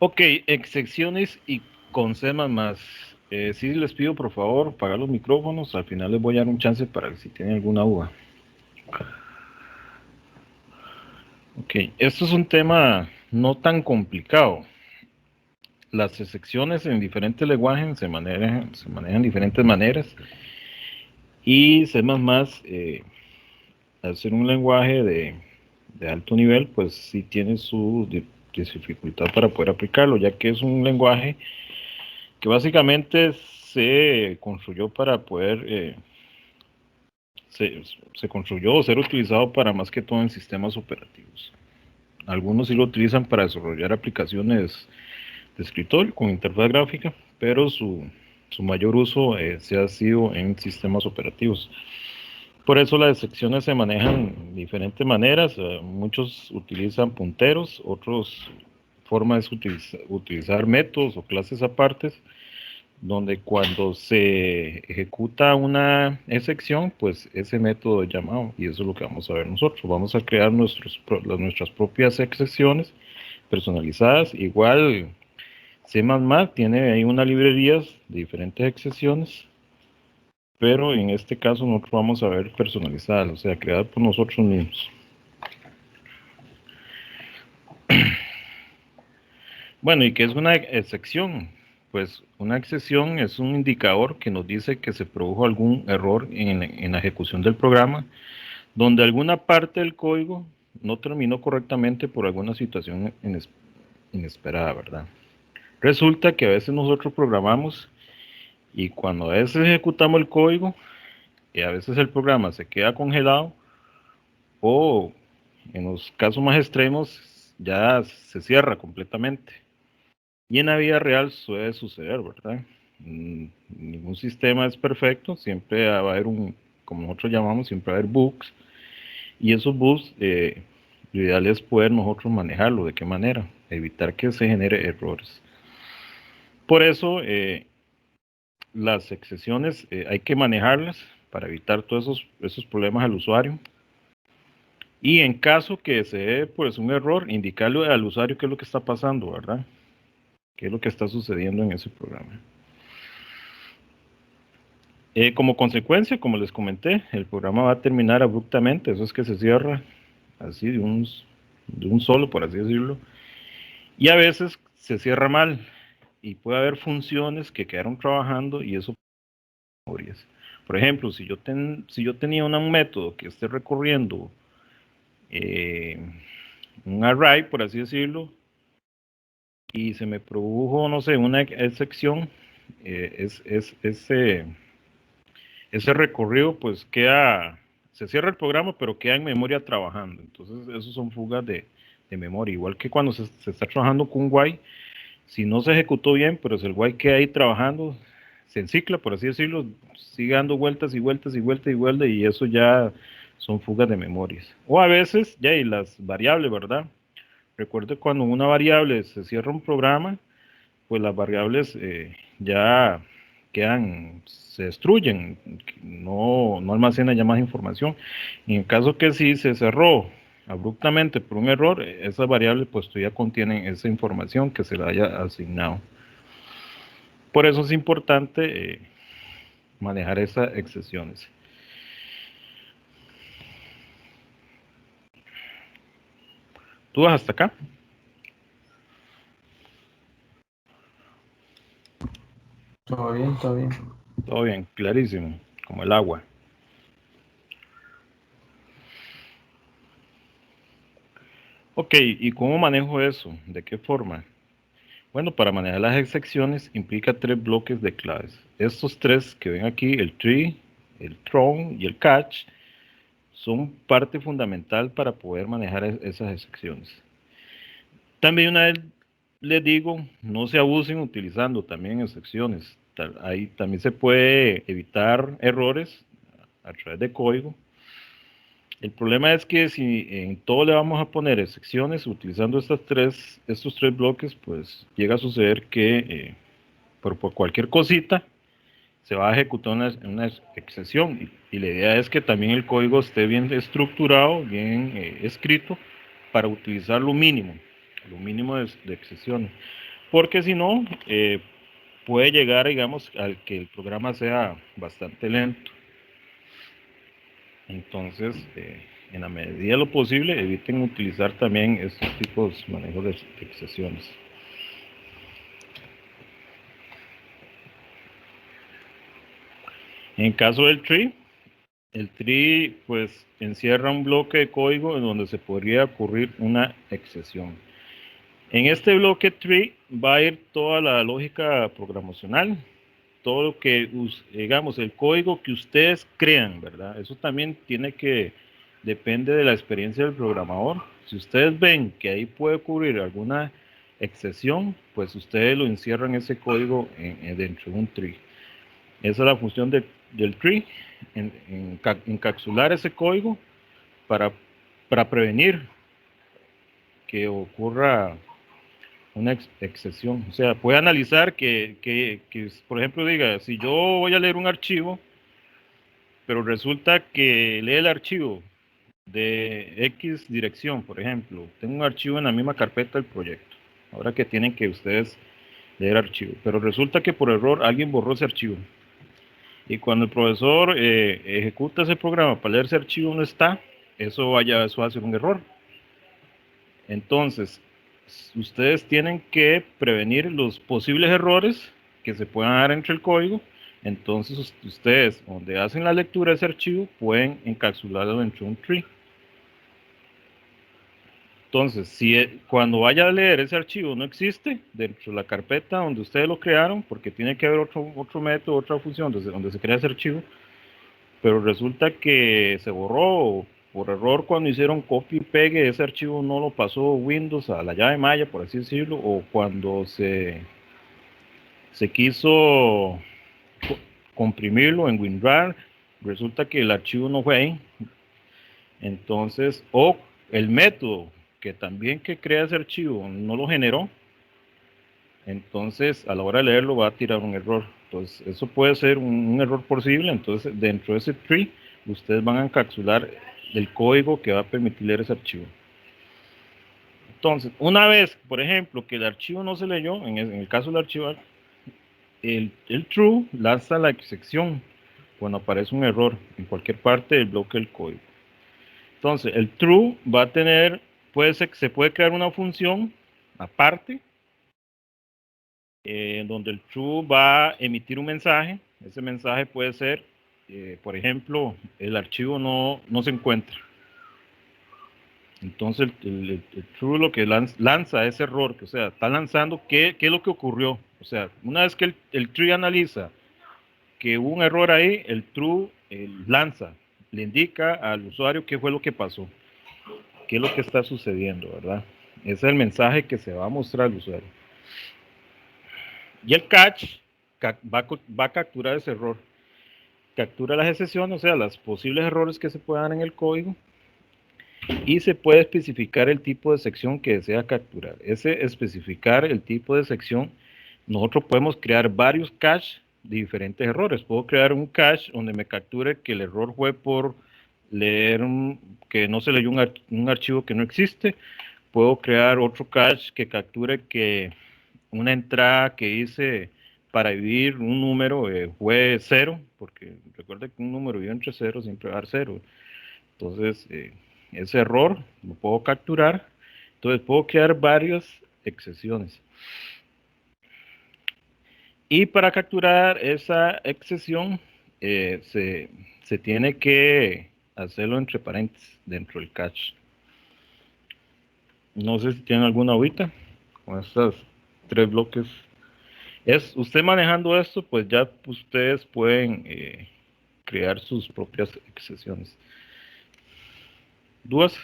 Ok, excepciones y con C++. Sí les pido por favor apagar los micrófonos. Al final les voy a dar un chance para que si tienen alguna duda. Ok, esto es un tema no tan complicado. Las excepciones en diferentes lenguajes se manejan de diferentes maneras. Y C++, al ser un lenguaje de alto nivel, pues sí tiene su dificultad para poder aplicarlo, ya que es un lenguaje que básicamente se construyó para poder, se construyó o ser utilizado para más que todo en sistemas operativos. Algunos sí lo utilizan para desarrollar aplicaciones de escritorio con interfaz gráfica, pero su mayor uso se ha sido en sistemas operativos. Por eso las secciones se manejan de diferentes maneras. Muchos utilizan punteros, otros formas es utilizar métodos o clases apartes, donde cuando se ejecuta una excepción, pues ese método es llamado, y eso es lo que vamos a ver nosotros. Vamos a crear nuestras propias excepciones personalizadas. Igual C++ tiene ahí una librería de diferentes excepciones, pero en este caso nosotros vamos a ver personalizadas, o sea, creadas por nosotros mismos. Bueno, ¿y qué es una excepción? Pues una excepción es un indicador que nos dice que se produjo algún error en la ejecución del programa, donde alguna parte del código no terminó correctamente por alguna situación inesperada, ¿verdad? Resulta que a veces nosotros programamos y cuando a veces ejecutamos el código, y a veces el programa se queda congelado, o en los casos más extremos ya se cierra completamente. Y en la vida real suele suceder, ¿verdad? Ningún sistema es perfecto, siempre va a haber como nosotros llamamos, siempre va a haber bugs. Y esos bugs, lo ideal es poder nosotros manejarlo. ¿De qué manera? Evitar que se genere errores. Por eso, las excepciones hay que manejarlas para evitar todos esos problemas al usuario. Y en caso que se dé pues un error, indicarle al usuario qué es lo que está pasando, ¿verdad? Qué es lo que está sucediendo en ese programa. Como consecuencia, como les comenté, el programa va a terminar abruptamente, eso es que se cierra así de un solo, por así decirlo, y a veces se cierra mal, y puede haber funciones que quedaron trabajando y eso memorias. Por ejemplo, si yo tenía un método que esté recorriendo eh, un array, por así decirlo, y se me produjo, no sé, una excepción, ese recorrido pues se cierra el programa, pero queda en memoria trabajando. Entonces, esos son fugas de memoria. Igual que cuando se está trabajando con un while, si no se ejecutó bien, pero si el while queda ahí trabajando, se encicla, por así decirlo, sigue dando vueltas y vueltas y vueltas y vueltas, y eso ya son fugas de memorias. O a veces, ya, y las variables, ¿verdad? Recuerde cuando una variable se cierra un programa, pues las variables ya se destruyen, no almacenan ya más información. En el caso que sí se cerró abruptamente por un error, esas variables pues todavía contienen esa información que se le haya asignado. Por eso es importante manejar esas excepciones. ¿Tú vas hasta acá? Todo bien, todo bien. Todo bien, clarísimo, como el agua. Ok, ¿y cómo manejo eso? ¿De qué forma? Bueno, para manejar las excepciones implica tres bloques de claves. Estos tres que ven aquí, el tree, el throw y el catch, son parte fundamental para poder manejar esas excepciones. También una vez les digo, no se abusen utilizando también excepciones. Ahí también se puede evitar errores a través de código. El problema es que si en todo le vamos a poner excepciones utilizando estos tres bloques, pues llega a suceder que por cualquier cosita se va a ejecutar una excepción, y la idea es que también el código esté bien estructurado, bien escrito, para utilizar lo mínimo de excepciones. porque si no, puede llegar, digamos, al que el programa sea bastante lento. Entonces, en la medida de lo posible, eviten utilizar también estos tipos de manejo de excepciones. En caso del tree, el tree pues encierra un bloque de código en donde se podría ocurrir una excepción. En este bloque tree va a ir toda la lógica programacional, todo lo que, digamos, el código que ustedes crean, ¿verdad? Eso también depende de la experiencia del programador. Si ustedes ven que ahí puede ocurrir alguna excepción, pues ustedes lo encierran ese código dentro de un tree. Esa es la función del tree, encapsular ese código para prevenir que ocurra una excepción. O sea, puede analizar que, por ejemplo, diga, si yo voy a leer un archivo, pero resulta que lee el archivo de X dirección, por ejemplo, tengo un archivo en la misma carpeta del proyecto, ahora que tienen que ustedes leer archivo, pero resulta que por error alguien borró ese archivo. Y cuando el profesor ejecuta ese programa para leer ese archivo no está, eso va a ser un error. Entonces, ustedes tienen que prevenir los posibles errores que se puedan dar entre el código. Entonces, ustedes, donde hacen la lectura de ese archivo, pueden encapsularlo dentro de un tree. Entonces, si cuando vaya a leer ese archivo no existe dentro de la carpeta donde ustedes lo crearon, porque tiene que haber otro método, otra función donde se crea ese archivo, pero resulta que se borró por error cuando hicieron copy y pegue, ese archivo no lo pasó Windows a la llave maya, por así decirlo, o cuando se quiso comprimirlo en WinRAR, resulta que el archivo no fue ahí. Entonces, o el método que también que crea ese archivo no lo generó, entonces a la hora de leerlo va a tirar un error. Entonces, eso puede ser un error posible. Entonces, dentro de ese tree, ustedes van a encapsular el código que va a permitir leer ese archivo. Entonces, una vez, por ejemplo, que el archivo no se leyó, en el caso del archivo, el true lanza la excepción cuando aparece un error en cualquier parte del bloque del código. Entonces, el true va a tener, se puede crear una función aparte, donde el true va a emitir un mensaje. Ese mensaje puede ser, por ejemplo, el archivo no se encuentra. Entonces el true lo que lanza ese error, que o sea, está lanzando qué es lo que ocurrió. O sea, una vez que el tree analiza que hubo un error ahí, el true lanza, le indica al usuario qué fue lo que pasó, qué es lo que está sucediendo, ¿verdad? Ese es el mensaje que se va a mostrar al usuario. Y el catch va a capturar ese error. Captura las excepciones, o sea, los posibles errores que se puedan dar en el código, y se puede especificar el tipo de sección que desea capturar. Ese especificar el tipo de sección, nosotros podemos crear varios caches de diferentes errores. Puedo crear un cache donde me capture que el error fue por leer que no se leyó un archivo que no existe. Puedo crear otro cache que capture que una entrada que hice para dividir un número fue 0, porque recuerde que un número vive entre 0 siempre va a dar 0. Entonces, ese error lo puedo capturar. Entonces, puedo crear varias excepciones. Y para capturar esa excepción, se tiene que hacerlo entre paréntesis dentro del cache. No sé si tienen alguna ahorita con estos 3 bloques. Usted manejando esto, pues ya ustedes pueden crear sus propias excepciones. ¿Dudas?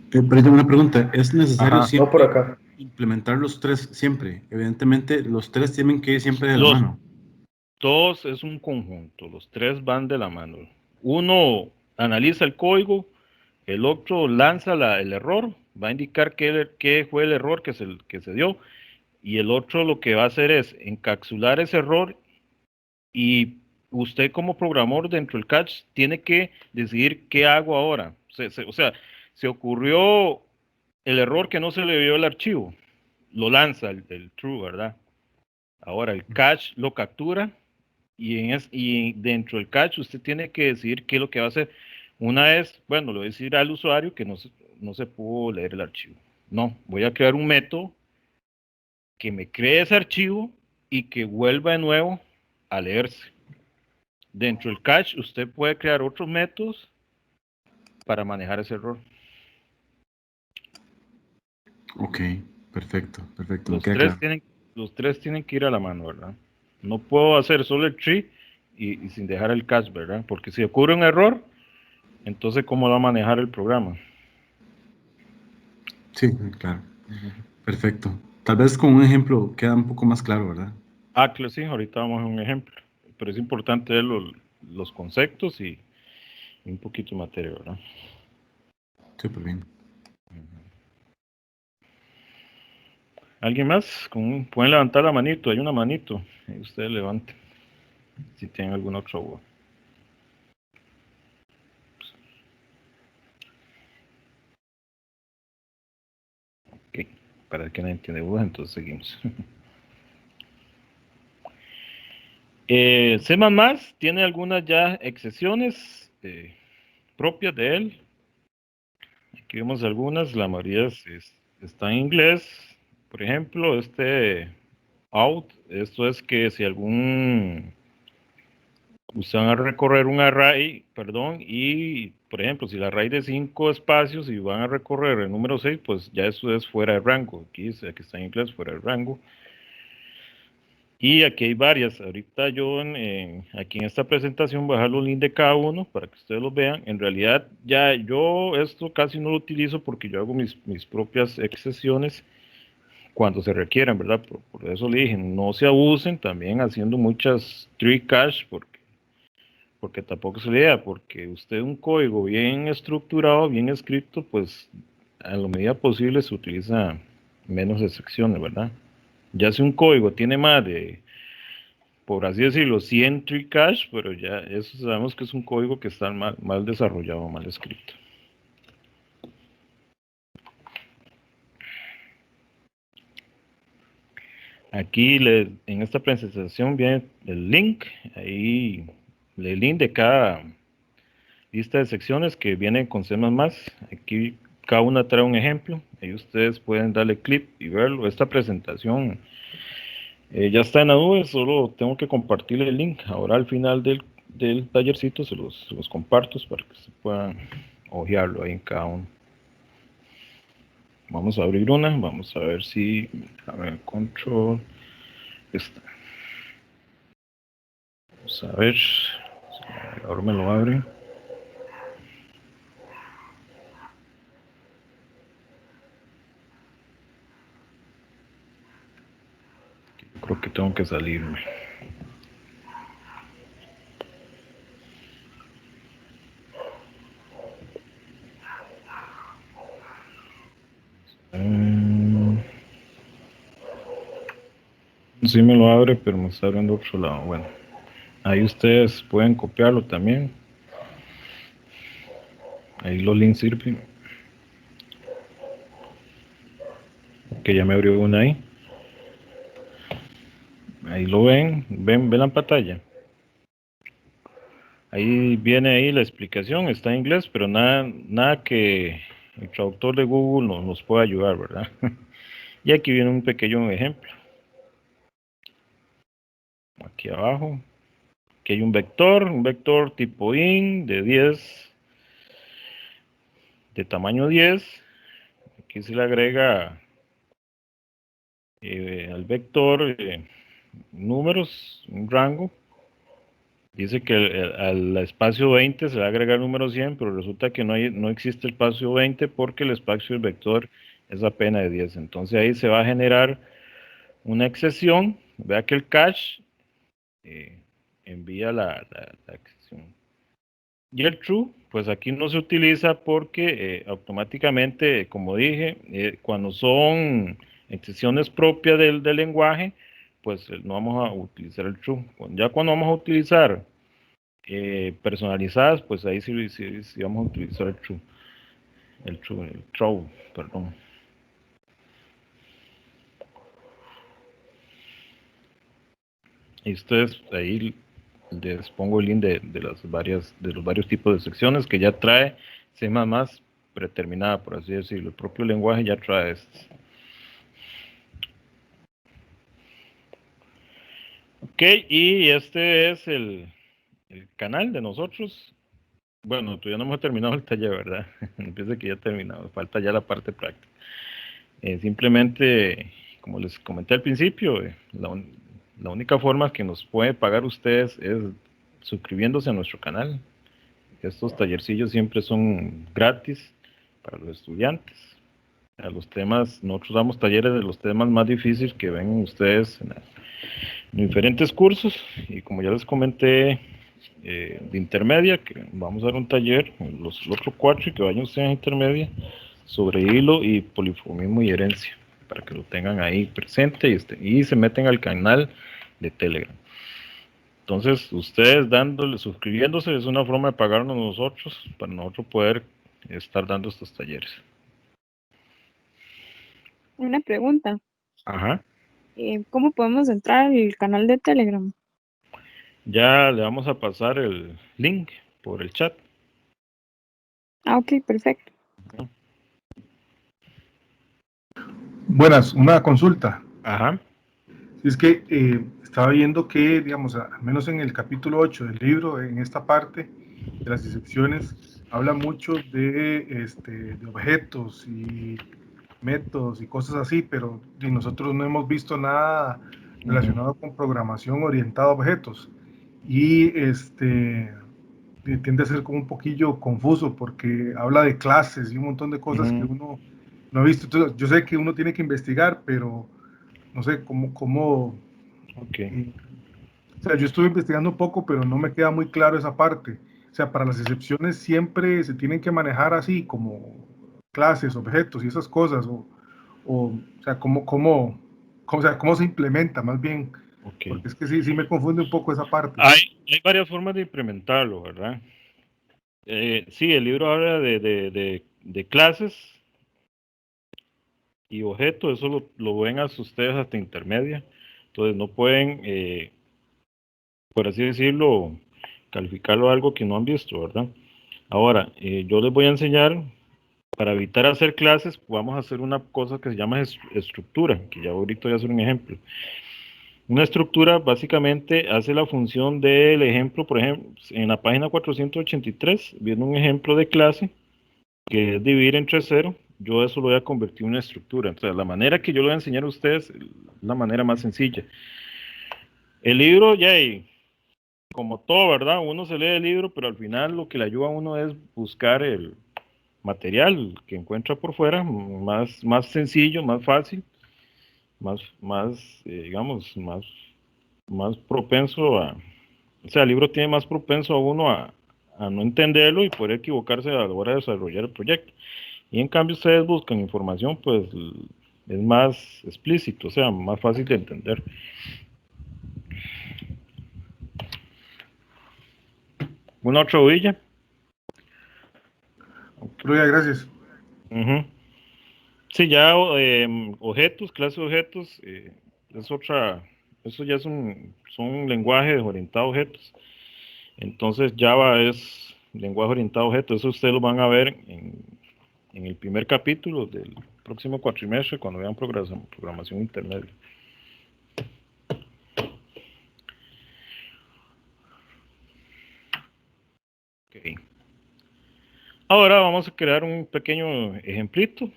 Pero tengo una pregunta. ¿Es necesario Ajá, no por siempre acá. implementar los 3 siempre? Evidentemente, los 3 tienen que ir siempre de la Los mano. dos es un conjunto, los 3 van de la mano. Uno analiza el código, el otro lanza el error, va a indicar qué fue el error que se dio, y el otro lo que va a hacer es encapsular ese error, y usted como programador dentro del catch tiene que decidir qué hago ahora. O sea, se ocurrió el error que no se le vio el archivo, lo lanza el true, ¿verdad? Ahora el cache lo captura y dentro del cache usted tiene que decidir qué es lo que va a hacer. Una es, bueno, le voy a decir al usuario que no se pudo leer el archivo. No, voy a crear un método que me cree ese archivo y que vuelva de nuevo a leerse. Dentro del cache usted puede crear otros métodos para manejar ese error. Ok, perfecto, perfecto. Me Los queda tres claro. tienen, los tres tienen que ir a la mano, ¿verdad? No puedo hacer solo el tree y sin dejar el cache, ¿verdad? Porque si ocurre un error, entonces ¿cómo va a manejar el programa? Sí, claro. Perfecto. Tal vez con un ejemplo queda un poco más claro, ¿verdad? Claro, sí, ahorita vamos a un ejemplo. Pero es importante ver los conceptos y un poquito de materia, ¿verdad? Súper bien. ¿Alguien más? Pueden levantar la manito, hay una manito. Ahí ustedes levanten. Si tienen alguna otra duda. Ok, para que nadie entiende dudas, entonces seguimos. C++ tiene algunas ya excepciones propias de él. Aquí vemos algunas, la mayoría está en inglés. Por ejemplo, out, esto es que si ustedes van a recorrer un array, perdón, y por ejemplo, si el array de 5 espacios y van a recorrer el número 6, pues ya eso es fuera de rango. Aquí está en inglés, fuera de rango. Y aquí hay varias. Ahorita yo aquí en esta presentación voy a dejar los links de cada uno para que ustedes los vean. En realidad ya yo esto casi no lo utilizo porque yo hago mis propias excepciones cuando se requieran, ¿verdad? Por eso le dije, no se abusen también haciendo muchas tree cache porque tampoco es la idea, porque usted un código bien estructurado, bien escrito, pues a la medida posible se utiliza menos excepciones, ¿verdad? Ya si un código tiene más de, por así decirlo, 100 tree cache, pero ya eso sabemos que es un código que está mal desarrollado, mal escrito. Aquí en esta presentación viene el link, ahí el link de cada lista de secciones que viene con C++. Aquí cada una trae un ejemplo, ahí ustedes pueden darle clic y verlo. Esta presentación ya está en la nube, solo tengo que compartirle el link. Ahora al final del tallercito se los comparto para que se puedan hojearlo ahí en cada uno. Vamos a abrir una, vamos a ver si, a ver, control, esta. Vamos a ver, ahora me lo abre. Creo que tengo que salirme. Sí me lo abre, pero me está abriendo otro lado. Bueno, ahí ustedes pueden copiarlo también. Ahí los links sirven. Que ya me abrió una ahí. Ahí lo ven la pantalla. Ahí viene ahí la explicación, está en inglés, pero nada que el traductor de Google nos pueda ayudar, ¿verdad? Y aquí viene un pequeño ejemplo. Aquí abajo. Aquí hay un vector tipo int de 10, de tamaño 10. Aquí se le agrega al vector números, un rango. Dice que al espacio 20 se va a agregar el número 100, pero resulta que no existe el espacio 20 porque el espacio del vector es apenas de 10. Entonces ahí se va a generar una excepción. Vea que el cache envía la excepción. Y el true, pues aquí no se utiliza porque automáticamente, como dije, cuando son excepciones propias del lenguaje, pues no vamos a utilizar el true. Ya cuando vamos a utilizar personalizadas, pues ahí sí vamos a utilizar el true. el throw, perdón. Y ustedes ahí les pongo el link de los varios tipos de secciones que ya trae C++ predeterminada, por así decirlo. El propio lenguaje ya trae esto. Ok, y este es el canal de nosotros. Bueno, todavía no hemos terminado el taller, ¿verdad? Empieza que ya terminado, falta ya la parte práctica. Simplemente, como les comenté al principio, la única forma que nos puede pagar ustedes es suscribiéndose a nuestro canal. Estos tallercillos siempre son gratis para los estudiantes. A los temas, nosotros damos talleres de los temas más difíciles que ven ustedes en diferentes cursos, y como ya les comenté, de intermedia, que vamos a dar un taller, los otros 4 que vayan ustedes a intermedia, sobre hilo y poliformismo y herencia, para que lo tengan ahí presente y se meten al canal de Telegram. Entonces, ustedes suscribiéndose es una forma de pagarnos nosotros, para nosotros poder estar dando estos talleres. Una pregunta. Ajá. ¿Cómo podemos entrar al canal de Telegram? Ya le vamos a pasar el link por el chat. Ah, ok, perfecto. Buenas, una consulta. Ajá. Es que estaba viendo que, digamos, al menos en el capítulo 8 del libro, en esta parte de las disecciones, habla mucho de objetos y métodos y cosas así, pero nosotros no hemos visto nada relacionado con programación orientada a objetos. Y tiende a ser como un poquillo confuso porque habla de clases y un montón de cosas que uno no ha visto. Entonces, yo sé que uno tiene que investigar, pero no sé cómo Okay. o sea, yo estuve investigando un poco, pero no me queda muy claro esa parte. O sea, para las excepciones siempre se tienen que manejar así, como clases, objetos y esas cosas, o sea, cómo se implementa más bien, Okay. porque es que sí me confunde un poco esa parte. Hay varias formas de implementarlo, ¿verdad? Sí, el libro habla de clases y objetos, eso lo ven a ustedes hasta intermedia, entonces no pueden, por así decirlo, calificarlo a algo que no han visto, ¿verdad? Ahora, yo les voy a enseñar, para evitar hacer clases, vamos a hacer una cosa que se llama estructura, que ya ahorita voy a hacer un ejemplo. Una estructura básicamente hace la función del ejemplo, por ejemplo, en la página 483, viene un ejemplo de clase, que es dividir entre cero. Yo eso lo voy a convertir en una estructura. Entonces, la manera que yo le voy a enseñar a ustedes es la manera más sencilla. El libro, ya, como todo, ¿verdad? Uno se lee el libro, pero al final lo que le ayuda a uno es buscar el material que encuentra por fuera, más sencillo, más fácil, digamos, más propenso a, o sea, el libro tiene más propenso a uno a no entenderlo y poder equivocarse a la hora de desarrollar el proyecto. Y en cambio ustedes buscan información, pues es más explícito, o sea, más fácil de entender. ¿Una otra ovilla? Pero ya, gracias. Sí, ya objetos, clase de objetos, es otra, eso ya son lenguajes orientados a objetos. Entonces Java es lenguaje orientado a objetos, eso ustedes lo van a ver en el primer capítulo del próximo cuatrimestre cuando vean programación intermedia. Okay. Ahora vamos a crear un pequeño ejemplito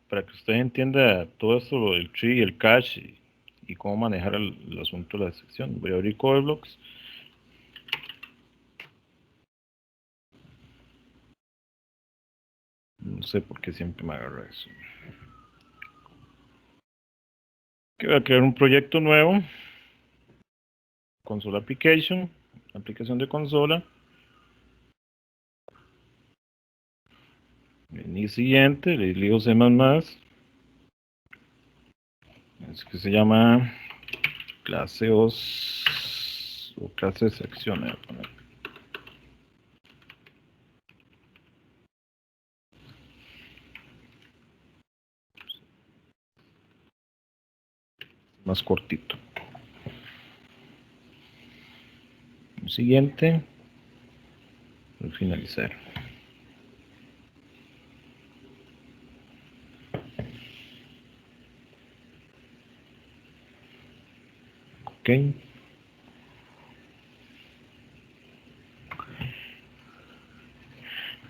para que usted entienda todo esto, el tree y el cache y cómo manejar el asunto de la sección. Voy a abrir CodeBlocks. No sé por qué siempre me agarra eso. Que voy a crear un proyecto nuevo. Console Application. Aplicación de consola. Y siguiente, le elijo C++. Es que se llama clase OS o clase de sección. Voy a poner. más cortito. El siguiente, al finalizar. Ok.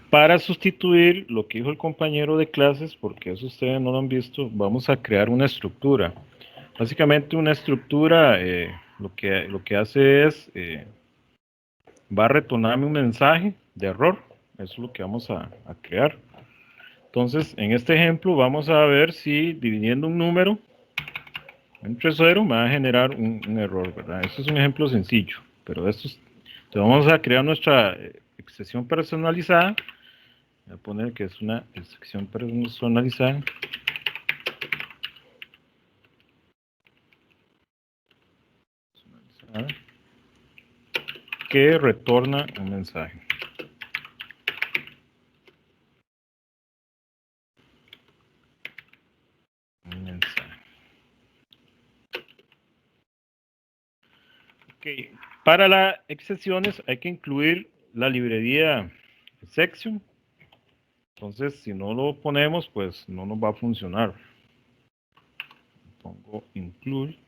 Para sustituir lo que dijo el compañero de clases, porque eso ustedes no lo han visto, vamos a crear una estructura. Básicamente una estructura lo que hace es, va a retornarme un mensaje de error. Eso es lo que vamos a crear. Entonces, en este ejemplo vamos a ver si dividiendo un número entre cero me va a generar un error, ¿verdad? Este es un ejemplo sencillo, pero entonces vamos a crear nuestra excepción personalizada. Voy a poner que es una excepción personalizada. Que retorna un mensaje. Un mensaje. Okay. Para las excepciones hay que incluir la librería section. Entonces, si no lo ponemos, pues no nos va a funcionar. Pongo include.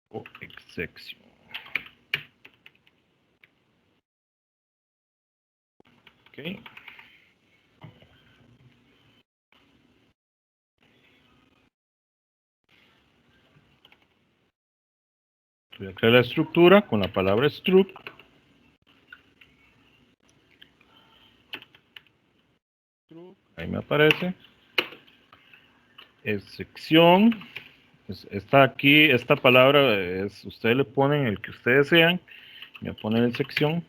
O exception. Ok. Voy a crear la estructura con la palabra struct. Ahí me aparece. Excepción. Esta aquí, esta palabra es, ustedes le ponen el que ustedes desean. Me voy a poner en sección.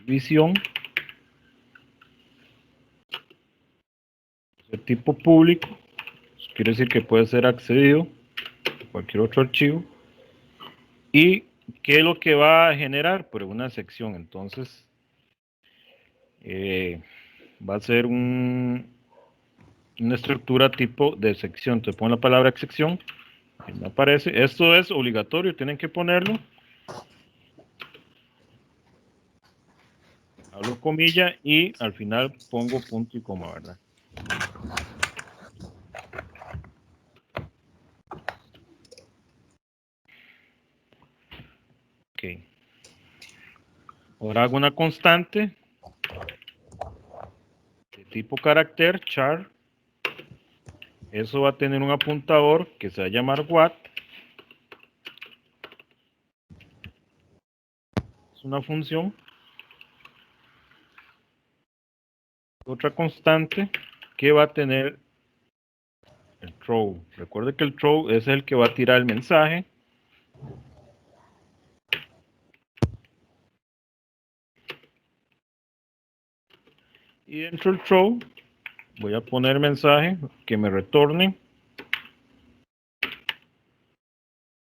Visión. De tipo público. Eso quiere decir que puede ser accedido a cualquier otro archivo. ¿Y qué es lo que va a generar? Pues una sección. Entonces, va a ser una estructura tipo de sección. Te pongo la palabra sección. Ahí me aparece. Esto es obligatorio, tienen que ponerlo. Abro comilla y al final pongo punto y coma, ¿verdad? Ok. Ahora hago una constante de tipo carácter, char. Eso va a tener un apuntador que se va a llamar what. Es una función. Otra constante que va a tener el throw. Recuerde que el throw es el que va a tirar el mensaje. Y dentro del throw voy a poner mensaje que me retorne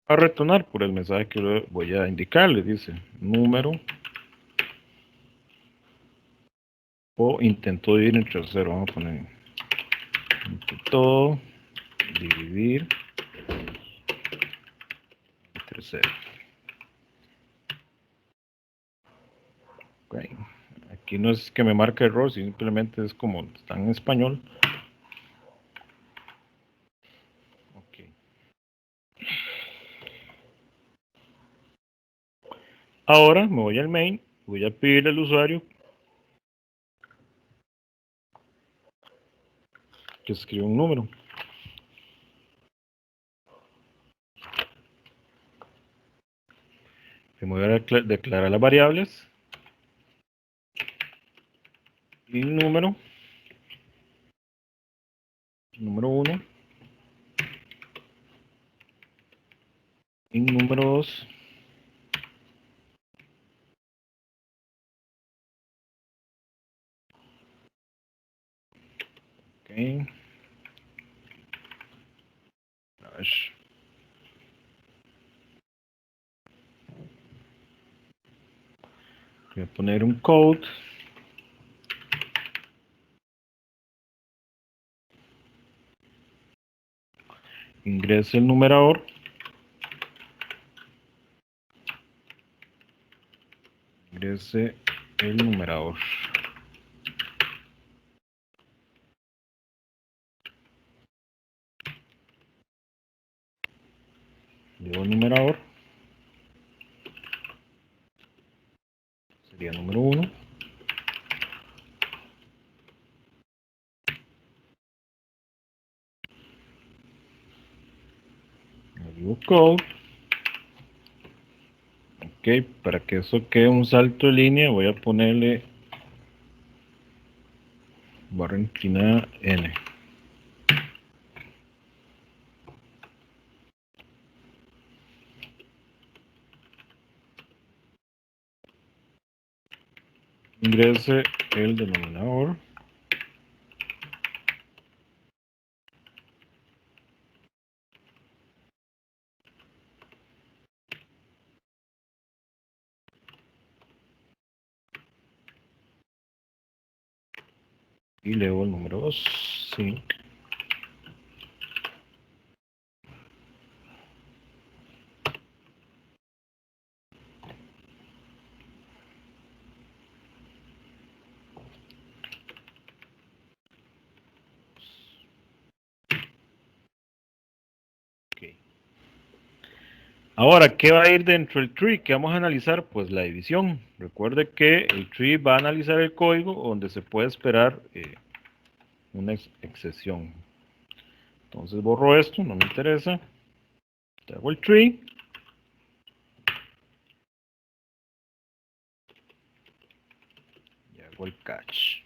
a retornar por el mensaje que le voy a indicar. Le dice número o intentó dividir entre cero. Vamos a poner intentó dividir entre cero. Okay. Aquí no es que me marque error, simplemente es como está en español. Okay. Ahora me voy al main, voy a pedirle al usuario que escriba un número. Me voy a declarar las variables y número 1 y número 2. Okay. Voy a poner un code. Ingrese el numerador. Ingrese el numerador. Llevo el numerador. Sería número 1. Digo code. Ok, para que eso quede un salto de línea, voy a ponerle barra inclinada N. Ingrese el denominador. Y leo el número 2. Sí. Okay. Ahora, ¿qué va a ir dentro del tree? ¿Qué vamos a analizar? Pues la división. Recuerde que el tree va a analizar el código donde se puede esperar una excepción. Entonces borro esto, no me interesa. Hago el tree. Y hago el catch.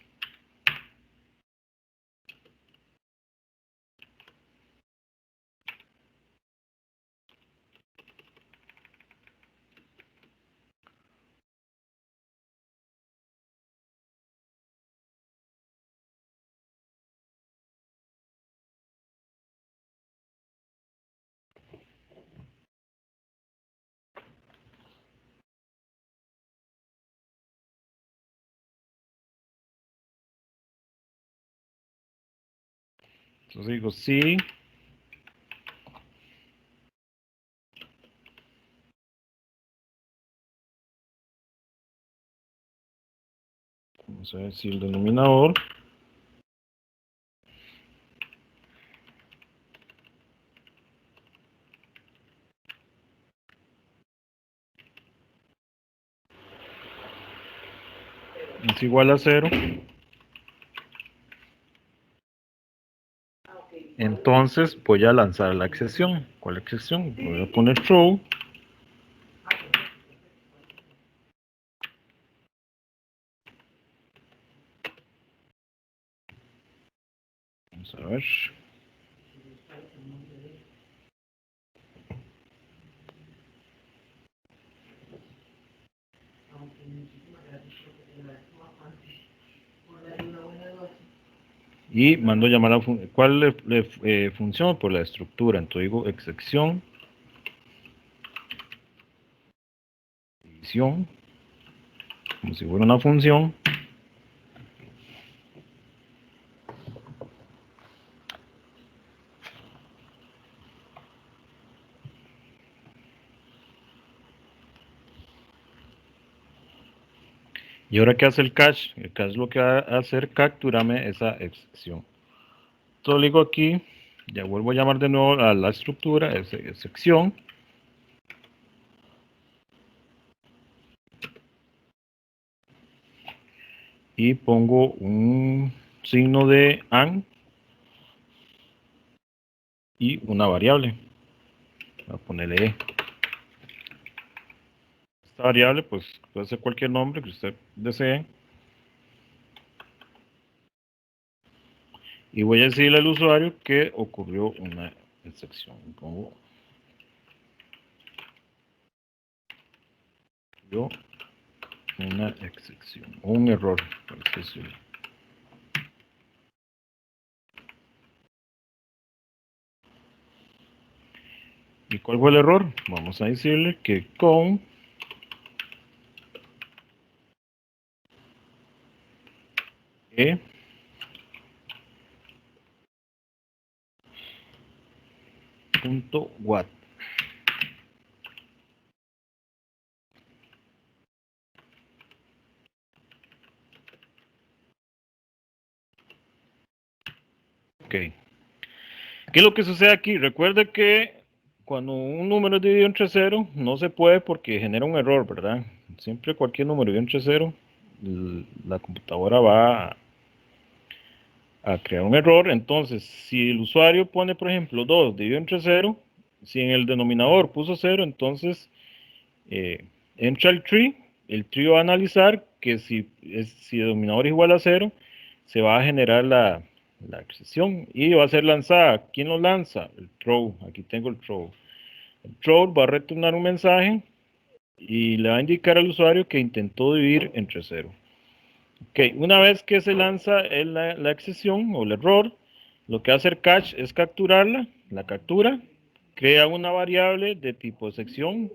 Entonces digo sí. Vamos a decir el denominador. Es igual a 0. Entonces voy a lanzar la excepción. ¿Cuál excepción? Voy a poner throw. Vamos a ver. Y mando a llamar a ¿cuál le funciona? Por la estructura. Entonces digo excepción, división, como si fuera una función. Y ahora, ¿qué hace el cache? El cache lo que va a hacer, capturarme esa excepción. Entonces le digo aquí, ya vuelvo a llamar de nuevo a la estructura, excepción. Y pongo un signo de AND y una variable. Voy a ponerle E. Esta variable, pues, puede ser cualquier nombre que usted desee. Y voy a decirle al usuario que ocurrió una excepción. Pongo yo una excepción, o un error, por así decirlo. ¿Y cuál fue el error? Vamos a decirle que con E punto what. Ok. ¿Qué es lo que sucede aquí? Recuerde que cuando un número es dividido entre cero, no se puede porque genera un error, ¿verdad? Siempre cualquier número dividido entre cero, la computadora va a crear un error. Entonces, si el usuario pone, por ejemplo, 2 dividido entre cero, si en el denominador puso 0, entonces entra el tree va a analizar que si el denominador es igual a 0, se va a generar la excepción y va a ser lanzada. ¿Quién lo lanza? El throw. Aquí tengo el throw. El throw va a retornar un mensaje y le va a indicar al usuario que intentó dividir entre 0. Ok, una vez que se lanza la excepción o el error, lo que va a hacer catch es capturarla, la captura, crea una variable de tipo sección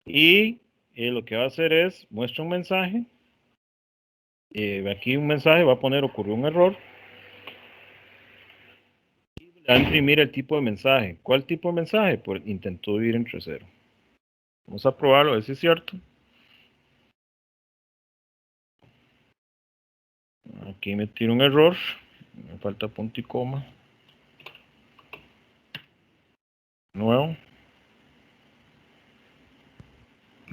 y lo que va a hacer es muestra un mensaje. Aquí un mensaje va a poner ocurrió un error. Va a imprimir el tipo de mensaje. ¿Cuál tipo de mensaje? Pues intentó dividir entre 0. Vamos a probarlo, a ver si es cierto. Aquí me tiro un error. Me falta punto y coma. Nuevo.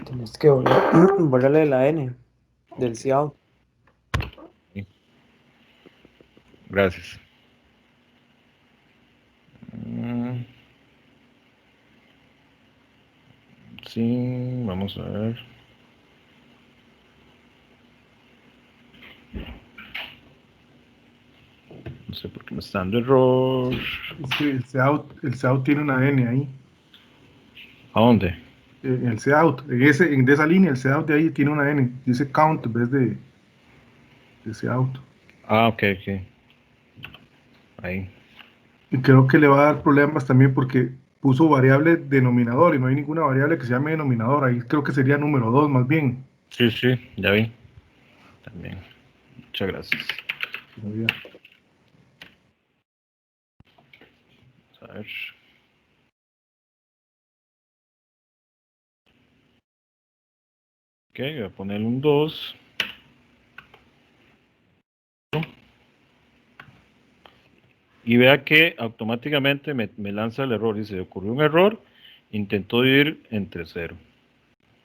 Tienes que borrarle la N del cout. Gracias. Sí, vamos a ver. No sé por qué me está dando error. Es que el Seout tiene una N ahí. ¿A dónde? El Seout, en esa línea, el Seout de ahí tiene una N. Dice count en vez de Seout. Ah, ok, ok. Ahí. Y creo que le va a dar problemas también porque puso variable denominador y no hay ninguna variable que se llame denominador. Ahí creo que sería número 2 más bien. Sí, sí, ya vi. También. Muchas gracias. Todavía. Vamos a ver. Ok, voy a poner un 2. Y vea que automáticamente me lanza el error. Dice, ocurrió un error, intentó dividir entre 0.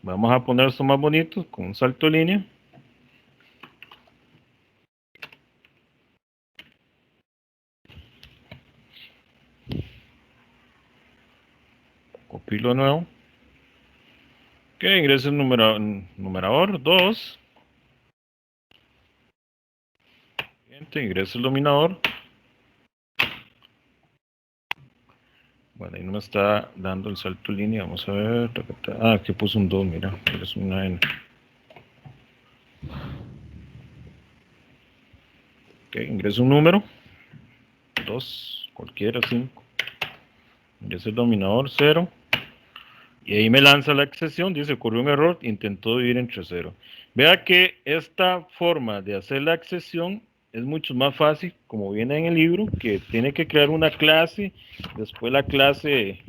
Vamos a poner esto más bonito con un salto de línea. Copilo de nuevo. Ok, ingreso el numerador 2. Ingreso el dominador. Bueno, ahí no me está dando el salto de línea. Vamos a ver. Ah, aquí puso un 2, mira. Es una N. Ok, ingreso un número. 2, cualquiera, 5. Ingreso el dominador 0. Y ahí me lanza la excepción, dice, ocurrió un error, intentó dividir entre 0. Vea que esta forma de hacer la excepción es mucho más fácil, como viene en el libro, que tiene que crear una clase, después la clase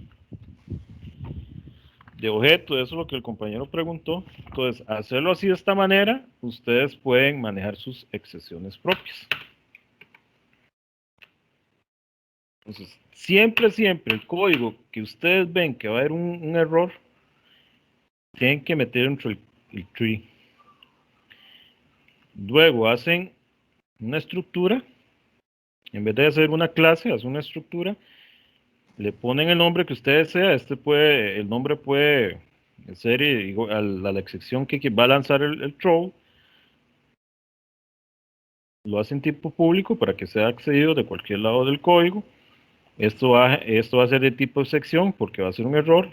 de objeto, eso es lo que el compañero preguntó. Entonces, hacerlo así de esta manera, ustedes pueden manejar sus excepciones propias. Entonces, siempre, el código que ustedes ven que va a haber un error, tienen que meter dentro el tree. Luego hacen una estructura, en vez de hacer una clase, hacen una estructura, le ponen el nombre que usted desea, el nombre puede ser igual a la excepción que va a lanzar el throw, lo hacen tipo público para que sea accedido de cualquier lado del código. Esto va a ser de tipo sección porque va a ser un error,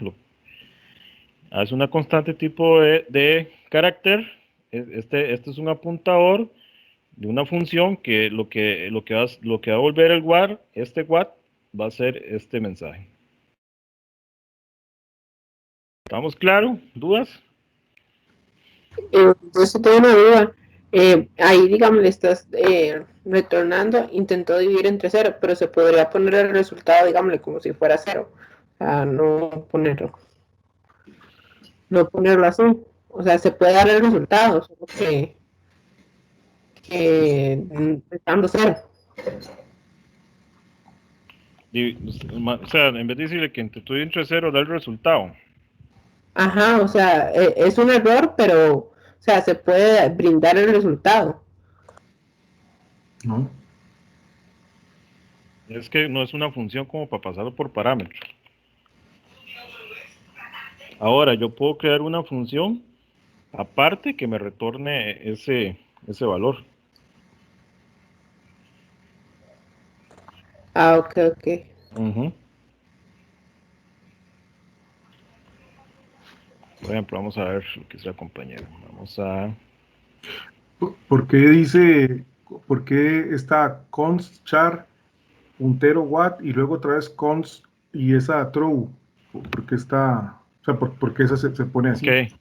hace una constante tipo de carácter, este es un apuntador de una función que lo que va a volver el what, what va a ser este mensaje. ¿Estamos claros? ¿Dudas? Yo sí tengo una duda. ahí, digamos, le estás retornando, intentó dividir entre cero, pero se podría poner el resultado, digámosle, como si fuera cero. O sea, no ponerlo así. O sea, se puede dar el resultado, solo que estando cero. O sea, en vez de decirle que estoy entre cero, da el resultado. Ajá, o sea, es un error, pero, o sea, se puede brindar el resultado. ¿no? Es que no es una función como para pasarlo por parámetros. Ahora, yo puedo crear una función aparte que me retorne ese valor. Ah, ok, ok. Ujú. Por ejemplo, vamos a ver lo que sea compañero. Vamos a... ¿Por qué dice, por qué está const char puntero what y luego otra vez const y esa true? ¿Por qué está, o sea, por qué esa se pone así? Ok.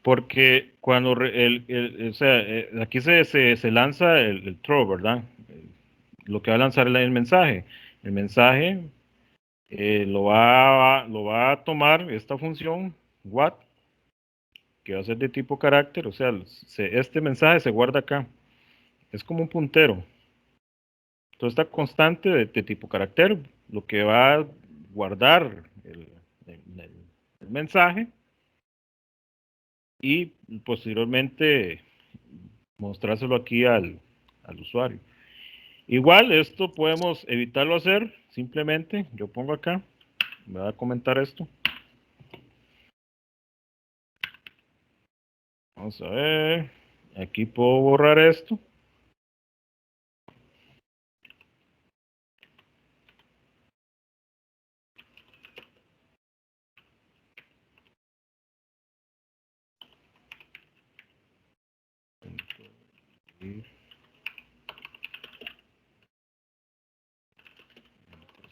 Porque cuando o sea, aquí se lanza el throw, ¿verdad? Lo que va a lanzar es el mensaje. El mensaje lo va a tomar esta función what, que va a ser de tipo carácter, o sea, este mensaje se guarda acá. Es como un puntero. Entonces esta constante de tipo carácter, lo que va a guardar el mensaje y posteriormente mostrárselo aquí al usuario. Igual esto podemos evitarlo hacer, simplemente yo pongo acá, me va a comentar esto. Vamos a ver, aquí puedo borrar esto.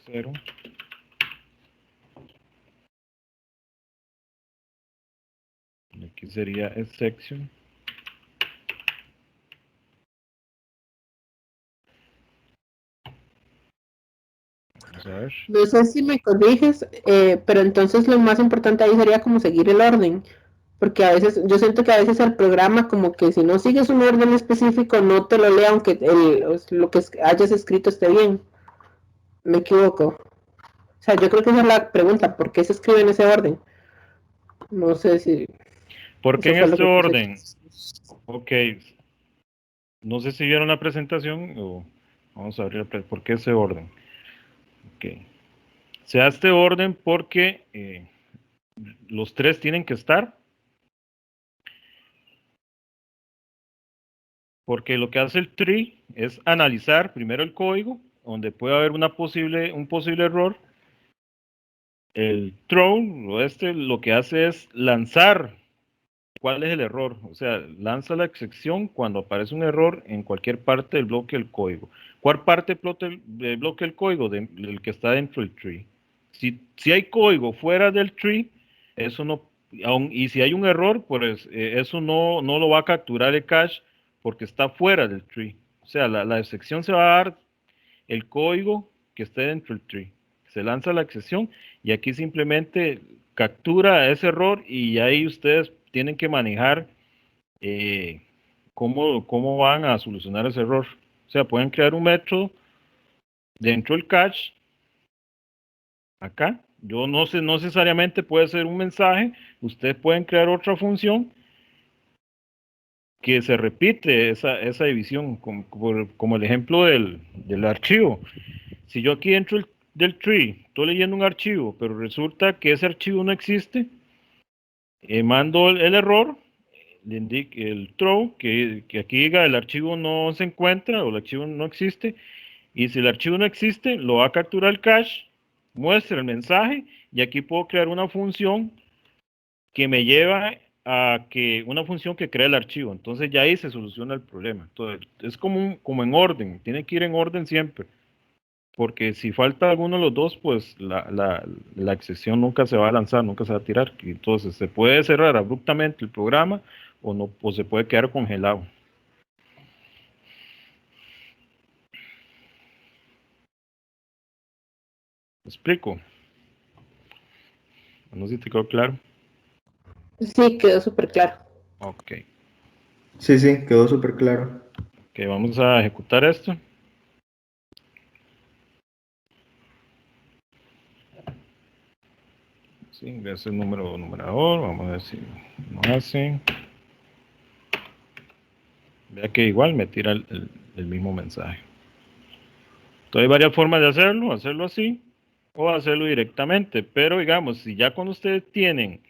Cero. Aquí sería el section. Vamos a ver. No sé si me corriges, pero entonces lo más importante ahí sería como seguir el orden. Porque a veces, yo siento que a veces el programa como que si no sigues un orden específico no te lo lea aunque lo que hayas escrito esté bien. Me equivoco. O sea, yo creo que esa es la pregunta, ¿por qué se escribe en ese orden? No sé si ¿Por qué eso en fue lo este que quise. orden? Ok, no sé si vieron la presentación o vamos a abrir por qué ese orden. Ok, se da este orden porque los tres tienen que estar. Porque lo que hace el tree es analizar primero el código, donde puede haber un posible error. El throw, lo que hace es lanzar cuál es el error. O sea, lanza la excepción cuando aparece un error en cualquier parte del bloque del código. ¿Cuál parte del bloque del código? El que está dentro del tree. Si hay código fuera del tree, eso no, y si hay un error, pues eso no lo va a capturar el cache porque está fuera del tree. O sea, la excepción se va a dar el código que esté dentro del tree. Se lanza la excepción y aquí simplemente captura ese error y ahí ustedes tienen que manejar cómo van a solucionar ese error. O sea, pueden crear un método dentro del cache, acá. Yo no sé, no necesariamente puede ser un mensaje. Ustedes pueden crear otra función que se repite esa división, como el ejemplo del archivo. Si yo aquí dentro del tree estoy leyendo un archivo, pero resulta que ese archivo no existe, mando el error, le indique el throw, que aquí diga el archivo no se encuentra o el archivo no existe, y si el archivo no existe, lo va a capturar el cache, muestra el mensaje, y aquí puedo crear una función que me lleva a que una función que crea el archivo. Entonces ya ahí se soluciona el problema. Entonces, es como en orden, tiene que ir en orden siempre. Porque si falta alguno de los dos, pues la excepción nunca se va a lanzar, nunca se va a tirar. Y entonces se puede cerrar abruptamente el programa o no, o se puede quedar congelado. ¿Me explico? No sé si te quedó claro. Sí, quedó súper claro. Ok. Sí, sí, quedó súper claro. Ok, vamos a ejecutar esto. Sí, ingresa el número numerador. Vamos a ver si no hace. Vea que igual me tira el mismo mensaje. Entonces hay varias formas de hacerlo así o hacerlo directamente, pero digamos, si ya cuando ustedes tienen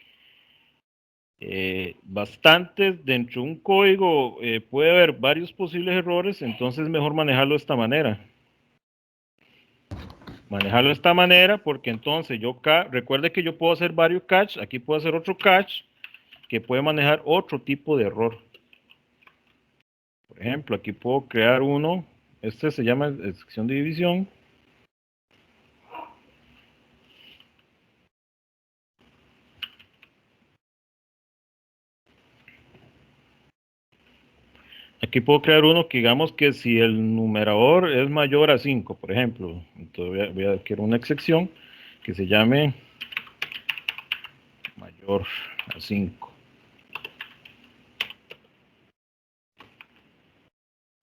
bastantes dentro de un código, puede haber varios posibles errores, entonces es mejor manejarlo de esta manera. Manejarlo de esta manera porque entonces recuerde que yo puedo hacer varios catch, aquí puedo hacer otro catch que puede manejar otro tipo de error. Por ejemplo, aquí puedo crear uno, este se llama excepción de división. Aquí puedo crear uno que digamos que si el numerador es mayor a 5, por ejemplo, entonces voy a crear una excepción que se llame mayor a 5.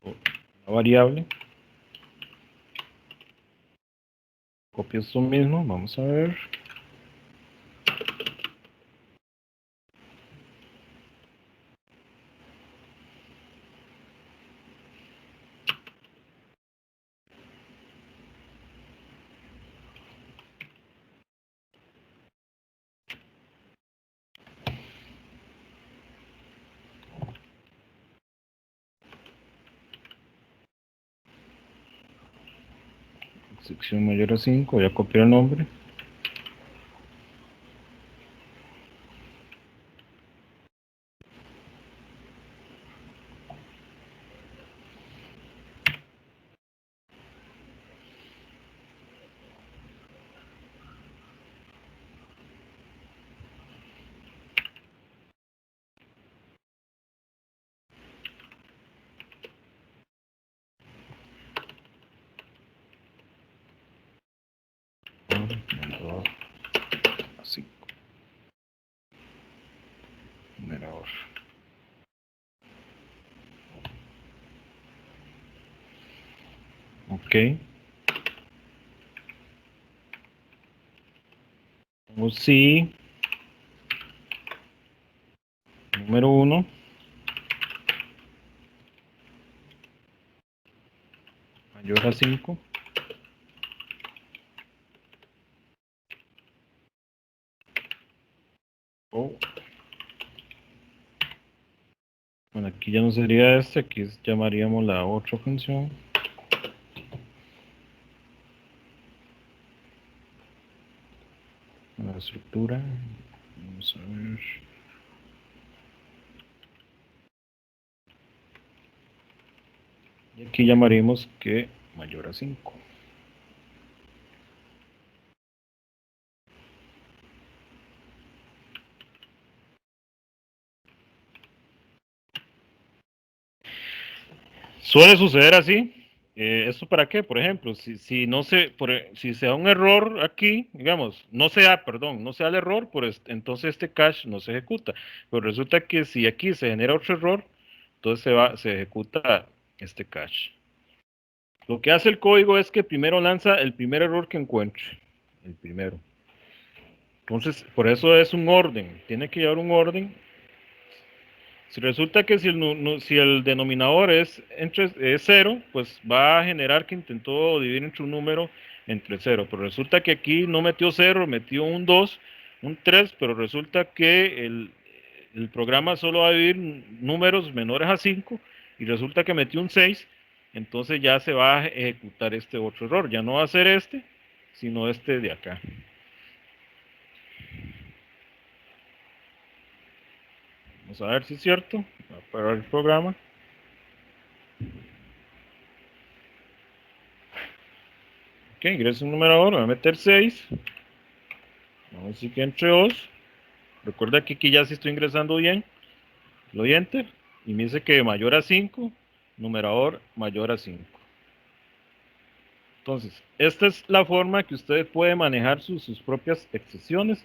Una variable. Copio esto mismo, vamos a ver. Sección mayor a 5, voy a copiar el nombre. Numerador a 5. Numerador. Ok. Pongo sí. Número 1. Mayor a 5. Oh. Bueno, aquí ya no sería este, aquí llamaríamos la otra función. La estructura. Vamos a ver. Y aquí llamaríamos que mayor a 5. Suele suceder así. ¿Esto para qué? Por ejemplo, si no se, si se da un error aquí, digamos, no se da, perdón, no se da el error, pues entonces este cache no se ejecuta. Pero resulta que si aquí se genera otro error, entonces se ejecuta este cache. Lo que hace el código es que primero lanza el primer error que encuentre. El primero. Entonces, por eso es un orden. Tiene que llevar un orden. Si resulta que si el denominador es 0, pues va a generar que intentó dividir entre un número entre 0. Pero resulta que aquí no metió 0, metió un 2, un 3, pero resulta que el programa solo va a dividir números menores a 5 y resulta que metió un 6, entonces ya se va a ejecutar este otro error. Ya no va a ser este, sino este de acá. Vamos a ver si es cierto. Voy a parar el programa. Ok, ingreso un numerador, voy a meter 6. Vamos a decir que entre 2. Recuerda que aquí ya sí estoy ingresando bien. Le doy Enter y me dice que mayor a 5, numerador mayor a 5. Entonces, esta es la forma que ustedes pueden manejar sus propias excepciones.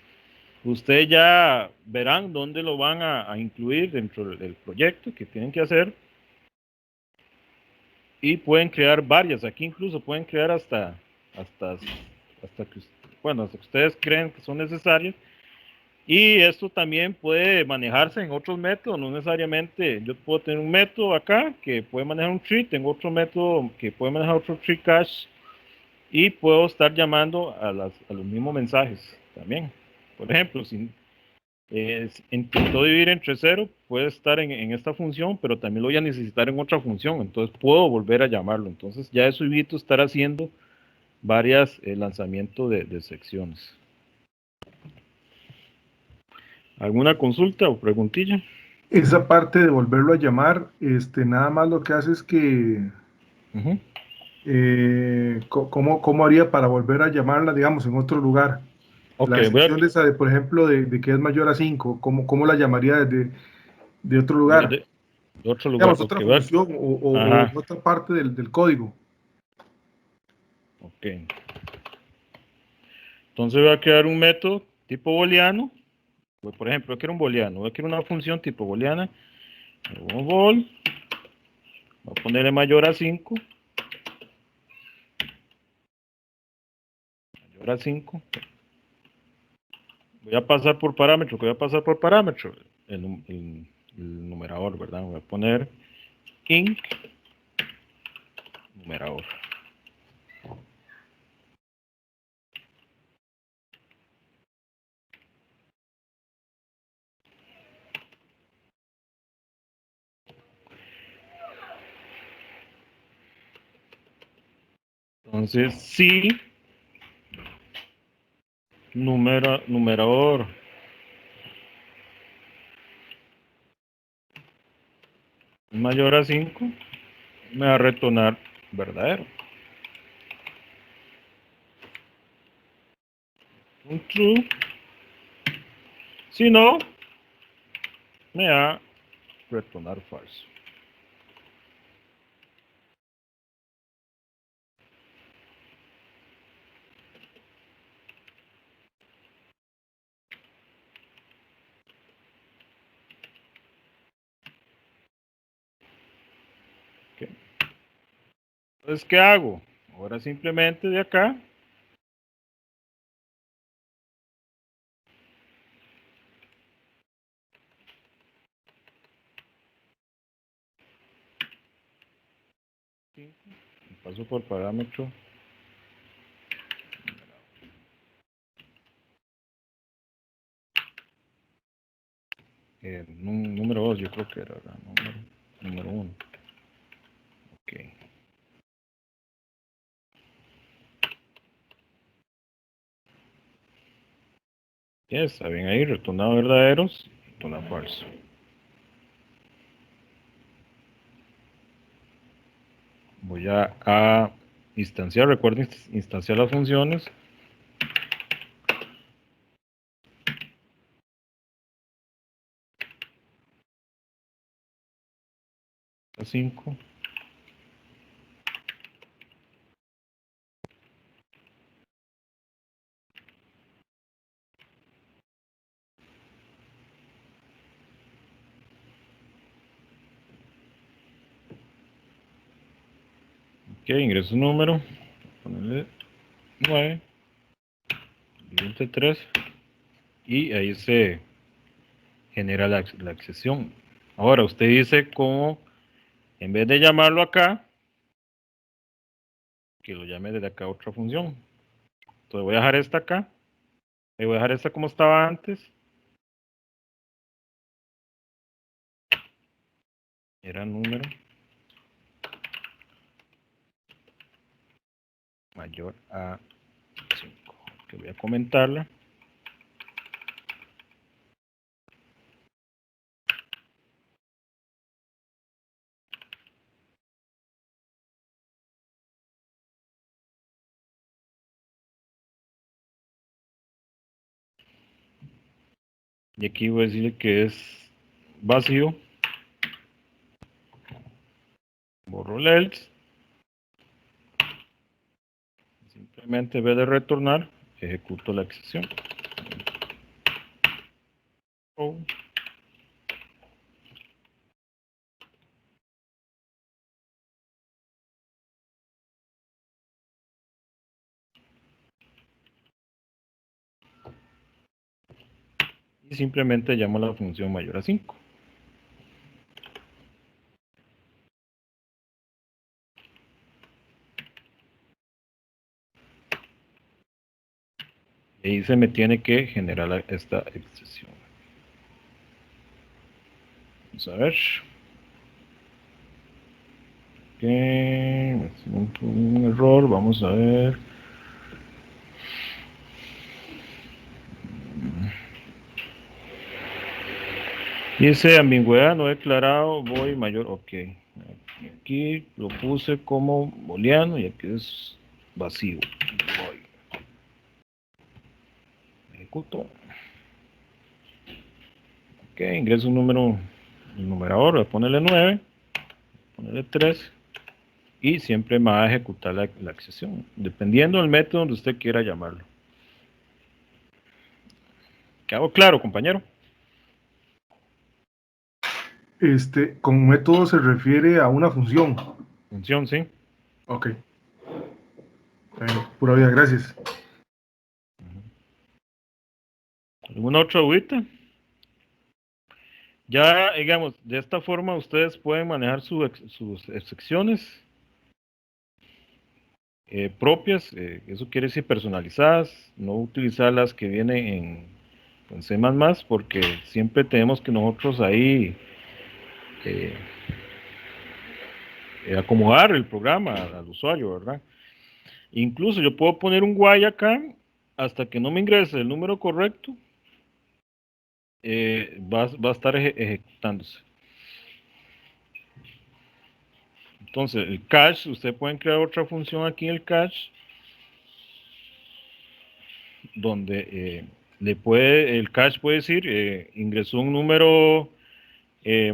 Ustedes ya verán dónde lo van a incluir dentro del proyecto que tienen que hacer. Y pueden crear varias. Aquí incluso pueden crear hasta que, bueno, hasta que ustedes creen que son necesarias. Y esto también puede manejarse en otros métodos, no necesariamente. Yo puedo tener un método acá que puede manejar un tree, tengo otro método que puede manejar otro tree cache y puedo estar llamando a los mismos mensajes también. Por ejemplo, si intento dividir entre 0, puede estar en esta función, pero también lo voy a necesitar en otra función, entonces puedo volver a llamarlo. Entonces ya eso evito estar haciendo varias lanzamientos de secciones. ¿Alguna consulta o preguntilla? Esa parte de volverlo a llamar, nada más lo que hace es que, ¿cómo haría para volver a llamarla, digamos, en otro lugar? Ok, La excepción de esa, por ejemplo, de que es mayor a 5, ¿cómo la llamaría de otro lugar? de otro lugar. Digamos, Ok, otra función o ajá. otra parte del código. Ok. Entonces voy a crear un método tipo booleano. Por ejemplo, yo quiero un booleano. Voy a crear una función tipo booleana. Voy a ponerle mayor a 5. Mayor a 5. Voy a pasar por parámetro. ¿Qué voy a pasar por parámetro? El numerador, ¿verdad? Voy a poner int numerador. Entonces, si numerador es mayor a 5, me va a retornar verdadero. Un true. Si no, me va a retornar falso. Okay. Entonces, ¿qué hago? Ahora simplemente de acá paso por parámetro número 2, yo creo que era número 1. Ok. Ya está bien ahí, retornado verdaderos, retorna falso. Voy a instanciar, recuerden instanciar las funciones. A 5. Ok, ingreso número, ponerle 9, entre 3, y ahí se genera la accesión. Ahora usted dice cómo, en vez de llamarlo acá, que lo llame desde acá otra función. Entonces voy a dejar esta acá, y voy a dejar esta como estaba antes. Era número mayor a 5. Que voy a comentarla. Y aquí voy a decirle que es vacío. borro el else. Simplemente en vez de retornar, ejecuto la excepción. Oh. Y simplemente llamo la función mayor a 5. Y ahí se me tiene que generar esta excepción. Vamos a ver. Un error, vamos a ver. Dice ambigüedad no declarado, voy mayor, ok. Aquí lo puse como booleano y aquí es vacío. Voy. Ejecuto. Ok, ingreso un número, el numerador, voy a ponerle 9, ponerle 3 y siempre me va a ejecutar la accesión, dependiendo del método donde usted quiera llamarlo. ¿Quedó claro, compañero? Con método se refiere a una función. Función, sí. Ok. Pura vida, gracias. ¿Alguna otra dudita? Ya, digamos, de esta forma ustedes pueden manejar sus excepciones propias, eso quiere decir personalizadas, no utilizar las que vienen en C++, porque siempre tenemos que nosotros ahí acomodar el programa al usuario, ¿verdad? Incluso yo puedo poner un while acá, hasta que no me ingrese el número correcto, va a estar ejecutándose. Entonces, el cache, usted puede crear otra función aquí en el cache, donde el cache puede decir, ingresó un número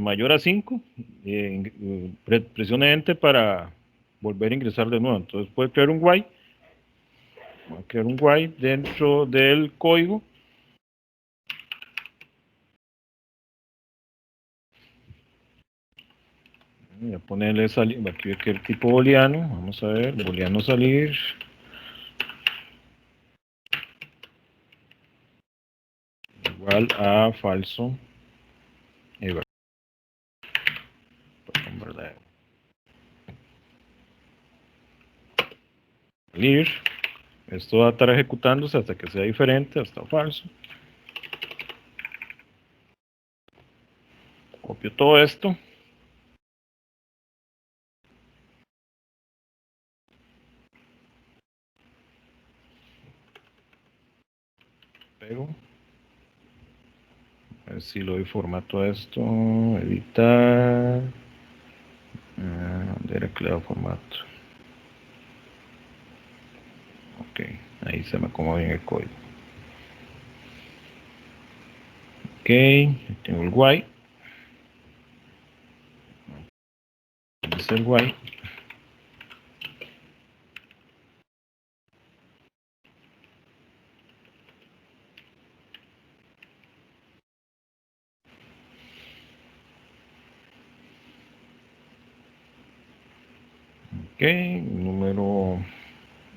mayor a 5, presione Enter para volver a ingresar de nuevo. Entonces puede crear un while, voy a crear un while dentro del código. Voy a ponerle salir, aquí que el tipo booleano, vamos a ver, booleano salir. Igual a falso. Verdadero. Salir. Esto va a estar ejecutándose hasta que sea diferente, hasta falso. Copio todo esto. Pego. A ver si le doy formato a esto. Editar. ¿Dónde era que le da formato? Ok, ahí se me acomoda bien el código. Ok, tengo el while. Este es el while. Ok, número,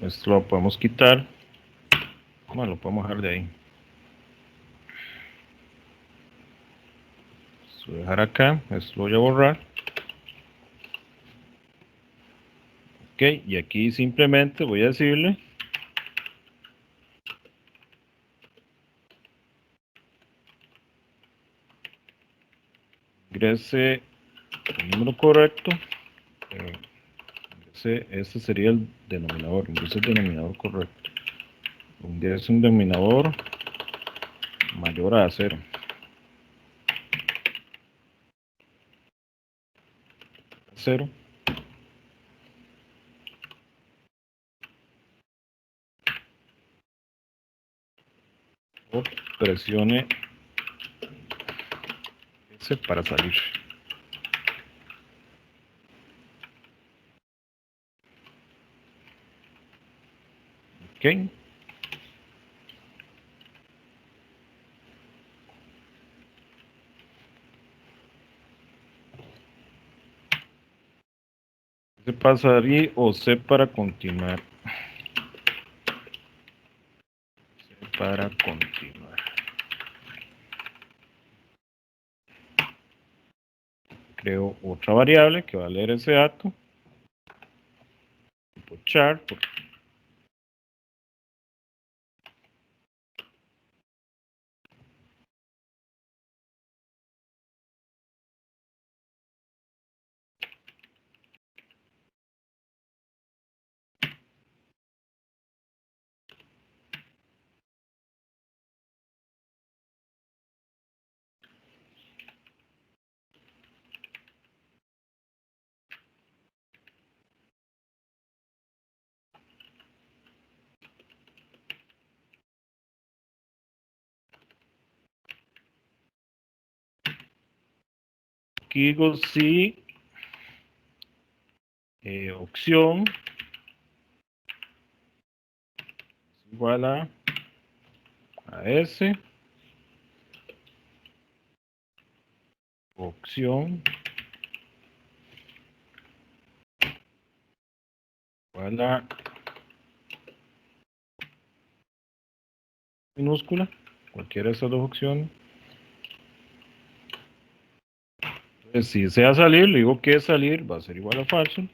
esto lo podemos quitar. Bueno, lo podemos dejar de ahí. Esto voy a dejar acá, esto lo voy a borrar. Ok, y aquí simplemente voy a decirle ingrese el número correcto. Este sería el denominador, ingrese el denominador correcto. Ingrese un denominador mayor a 0. 0. O presione S para salir. Ok. Se pasaría o C para continuar. C para continuar. Creo otra variable que va a leer ese dato. Tipo char. Aquí digo si opción es igual a S, opción igual a minúscula, cualquiera de esas dos opciones. Entonces, si desea salir, le digo que salir va a ser igual a falso.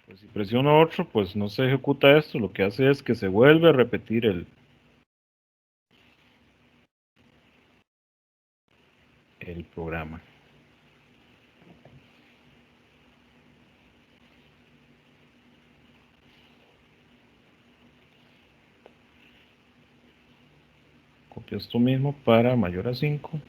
Pues si presiono otro, pues no se ejecuta esto. Lo que hace es que se vuelve a repetir el programa. Copio esto mismo para mayor a 5.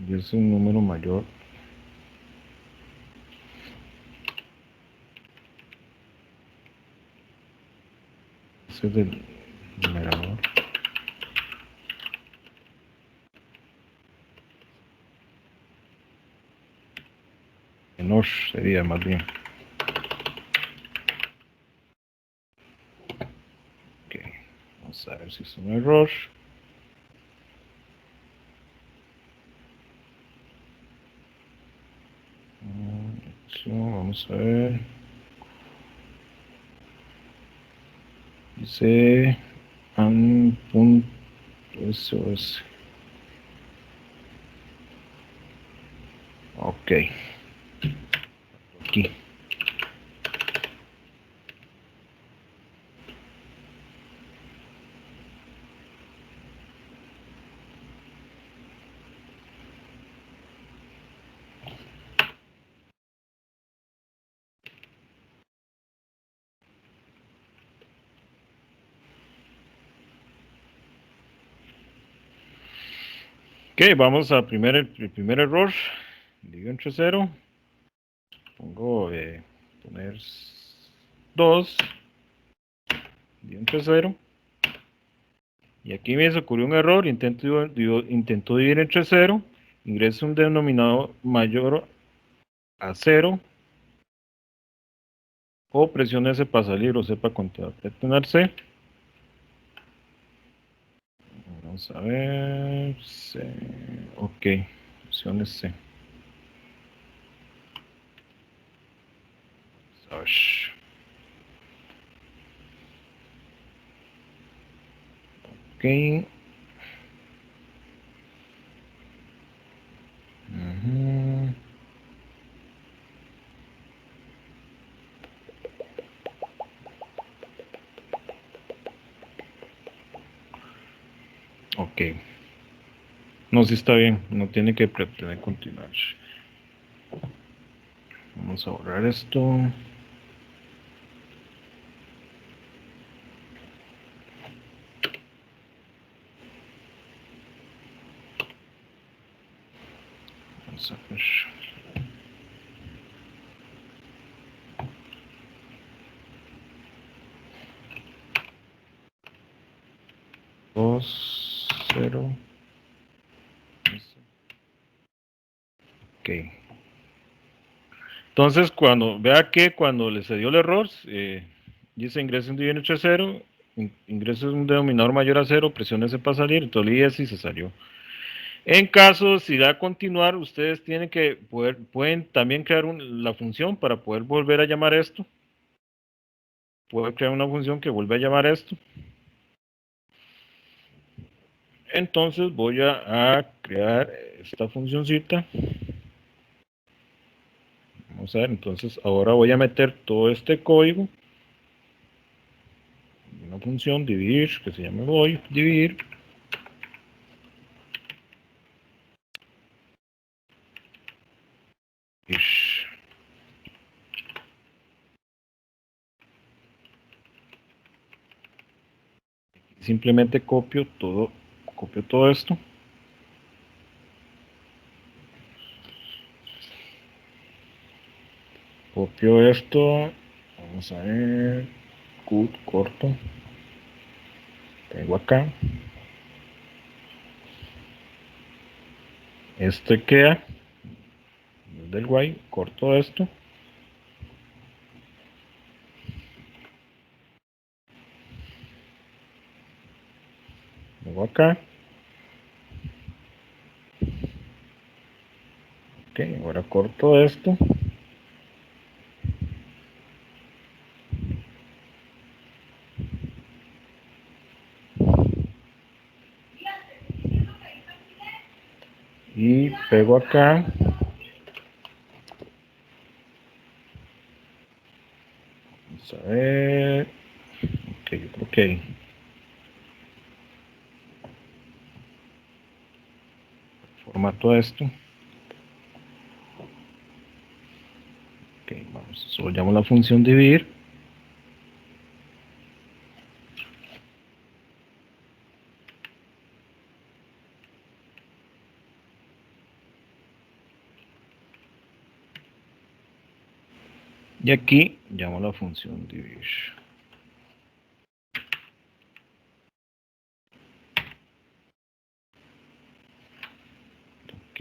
Y es un número mayor. Ese es del numerador. Menor sería más bien. Ok, vamos a ver si es un error. Vamos a ver. Dice an.sos. Ok. Aquí. Ok, vamos a el primer error. Digo entre 0. Pongo poner 2. Digo entre 0. Y aquí me ocurrió un error. Intento dividir entre 0. Ingreso un denominador mayor a 0. O presione S para salir o C para continuar. Presionar C. Vamos a ver. C. Ok. Presione C. Search. Ok. Ujú. Ok. No, sí está bien. No tiene que pretender continuar. Vamos a borrar esto. Vamos a ver. Dos. 0. Ok. Entonces, vea que cuando le se dio el error, dice ingrese un dividir entre 0, ingrese un denominador mayor a 0, presione ese para salir, entonces le y se salió. En caso, si da a continuar, ustedes tienen que pueden también crear la función para poder volver a llamar esto. Puedo crear una función que vuelve a llamar esto. Entonces voy a crear esta funcioncita. Vamos a ver, entonces ahora voy a meter todo este código. Una función dividir que se llama void dividir. Simplemente copio todo esto. Copio esto. Vamos a ver. Cut, corto. Pego acá. Este queda. Del while, corto esto. Luego acá. Ok, ahora corto esto. Y pego acá. Vamos a ver. Ok, yo creo que ahí. Formato esto. Ok, vamos. Solo llamo la función dividir. Y aquí llamo la función dividir. Ok.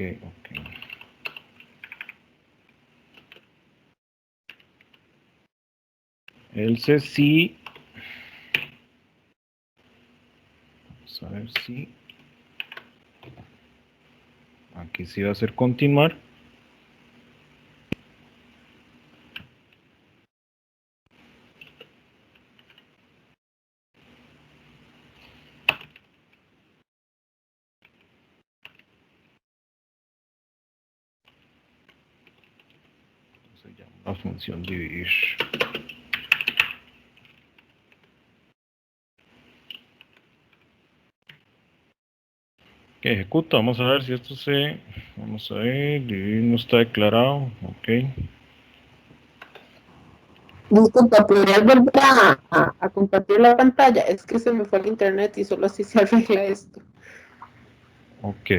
Else sí. Vamos a ver si. Aquí sí va a ser continuar. Se llama la función dividir. Que ejecuta, vamos a ver si esto vamos a ver, dividir no está declarado, ok. Disculpa, ¿podrías volver a compartir la pantalla? Es que se me fue el internet y solo así se arregla esto. Ok.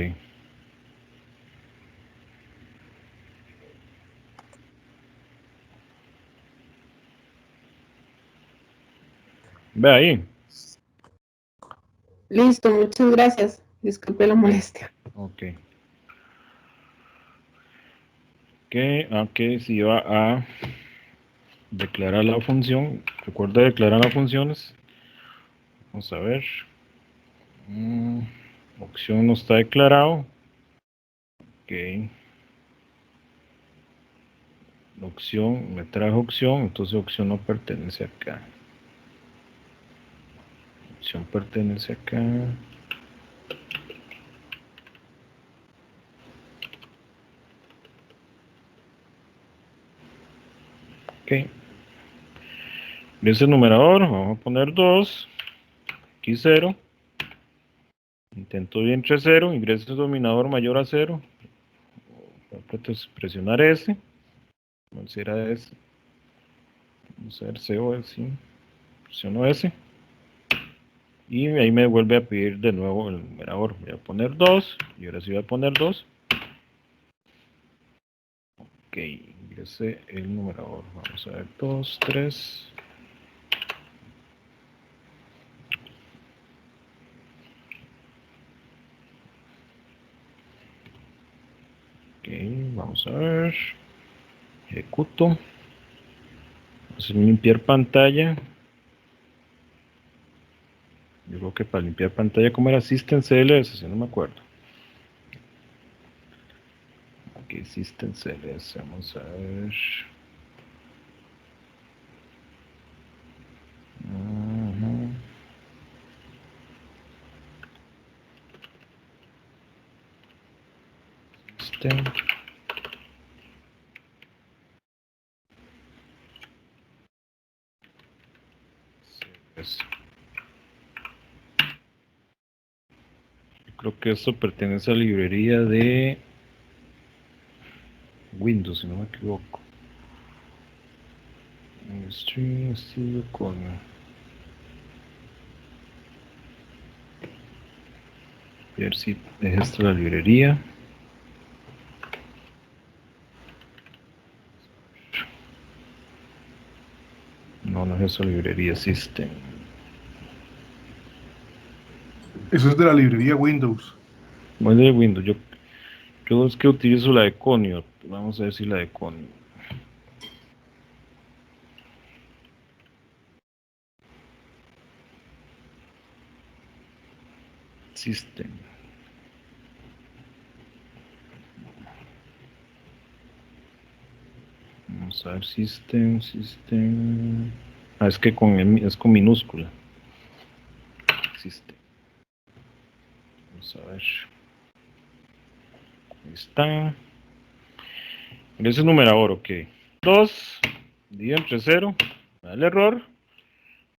Ve ahí. Listo, muchas gracias. Disculpe la molestia. Ok. Ok, si va a declarar la función, recuerda declarar las funciones. Vamos a ver. Opción no está declarado. Ok. Opción, me trajo opción, entonces opción no pertenece acá. Opción pertenece acá. Ok. Ese numerador, vamos a poner 2. Aquí 0. Intento entre 0, ingreso denominador mayor a 0. Presionar S. Vamos a ir a S. Vamos a ver C o S. Presiono S. Y ahí me vuelve a pedir de nuevo el numerador. Voy a poner 2. Y ahora sí voy a poner 2. Ok, ingrese el numerador. Vamos a ver 2, 3. vamos a ver. Ejecuto. Vamos a limpiar pantalla. Yo creo que para limpiar pantalla, ¿cómo era? System CLS, si no me acuerdo. Aquí System CLS, vamos a ver. System. CLS. Yo creo que esto pertenece a la librería de Windows, si no me equivoco. Stream Studio con ver si es esta la librería. No, no es esa librería, System. Eso es de la librería Windows. No es de Windows, yo es que utilizo la de Conio. Vamos a ver si la de Conio. System. Vamos a ver System. Ah, es que es con minúscula. System. Vamos a ver. Ahí está. Ese numerador, ok. 2, dividido entre 0, me da el error.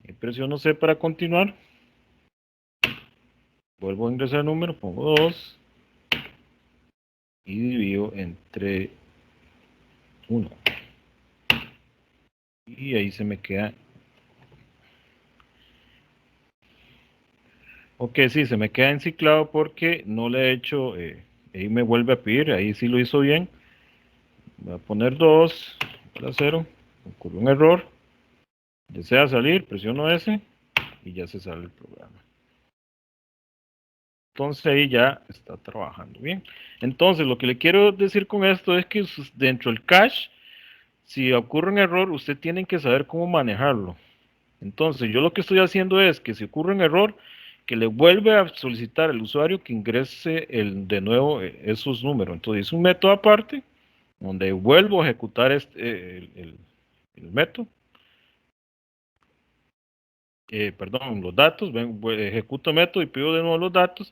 Y presiono C para continuar. Vuelvo a ingresar el número, pongo 2. Y divido entre 1. Y ahí se me queda. Ok, sí, se me queda enciclado porque no le he hecho. Ahí me vuelve a pedir, ahí sí lo hizo bien. Voy a poner 2 para 0. Ocurre un error. Desea salir, presiono S y ya se sale el programa. Entonces ahí ya está trabajando bien. Entonces lo que le quiero decir con esto es que dentro del cache, si ocurre un error, usted tiene que saber cómo manejarlo. Entonces yo lo que estoy haciendo es que si ocurre un error, que le vuelve a solicitar al usuario que ingrese de nuevo esos números. Entonces es un método aparte, donde vuelvo a ejecutar el método. Perdón, los datos, ejecuto método y pido de nuevo los datos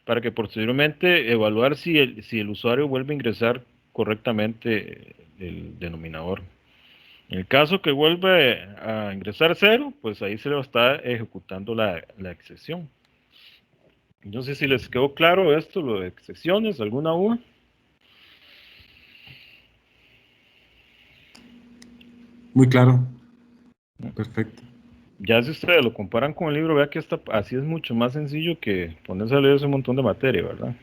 para que posteriormente evaluar si el usuario vuelve a ingresar correctamente el denominador. En el caso que vuelve a ingresar 0, pues ahí se le va a estar ejecutando la excepción. No sé si les quedó claro esto, lo de excepciones, alguna duda. Muy claro. Perfecto. Ya si ustedes lo comparan con el libro, vea que así es mucho más sencillo que ponerse a leer ese montón de materia, ¿verdad?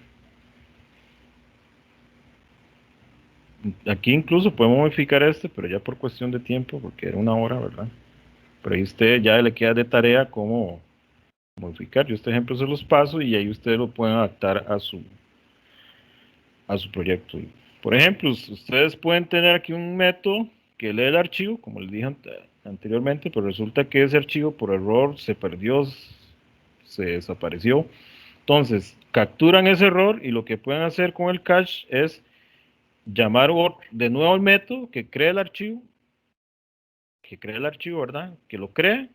Aquí incluso podemos modificar pero ya por cuestión de tiempo, porque era 1 hora, ¿verdad? Pero ahí usted ya le queda de tarea cómo modificar. Yo este ejemplo se los paso y ahí ustedes lo pueden adaptar a su proyecto. Por ejemplo, ustedes pueden tener aquí un método que lee el archivo, como les dije anteriormente, pero resulta que ese archivo por error se perdió, se desapareció. Entonces, capturan ese error y lo que pueden hacer con el cache es llamar de nuevo al método que crea el archivo, ¿verdad? Que lo crea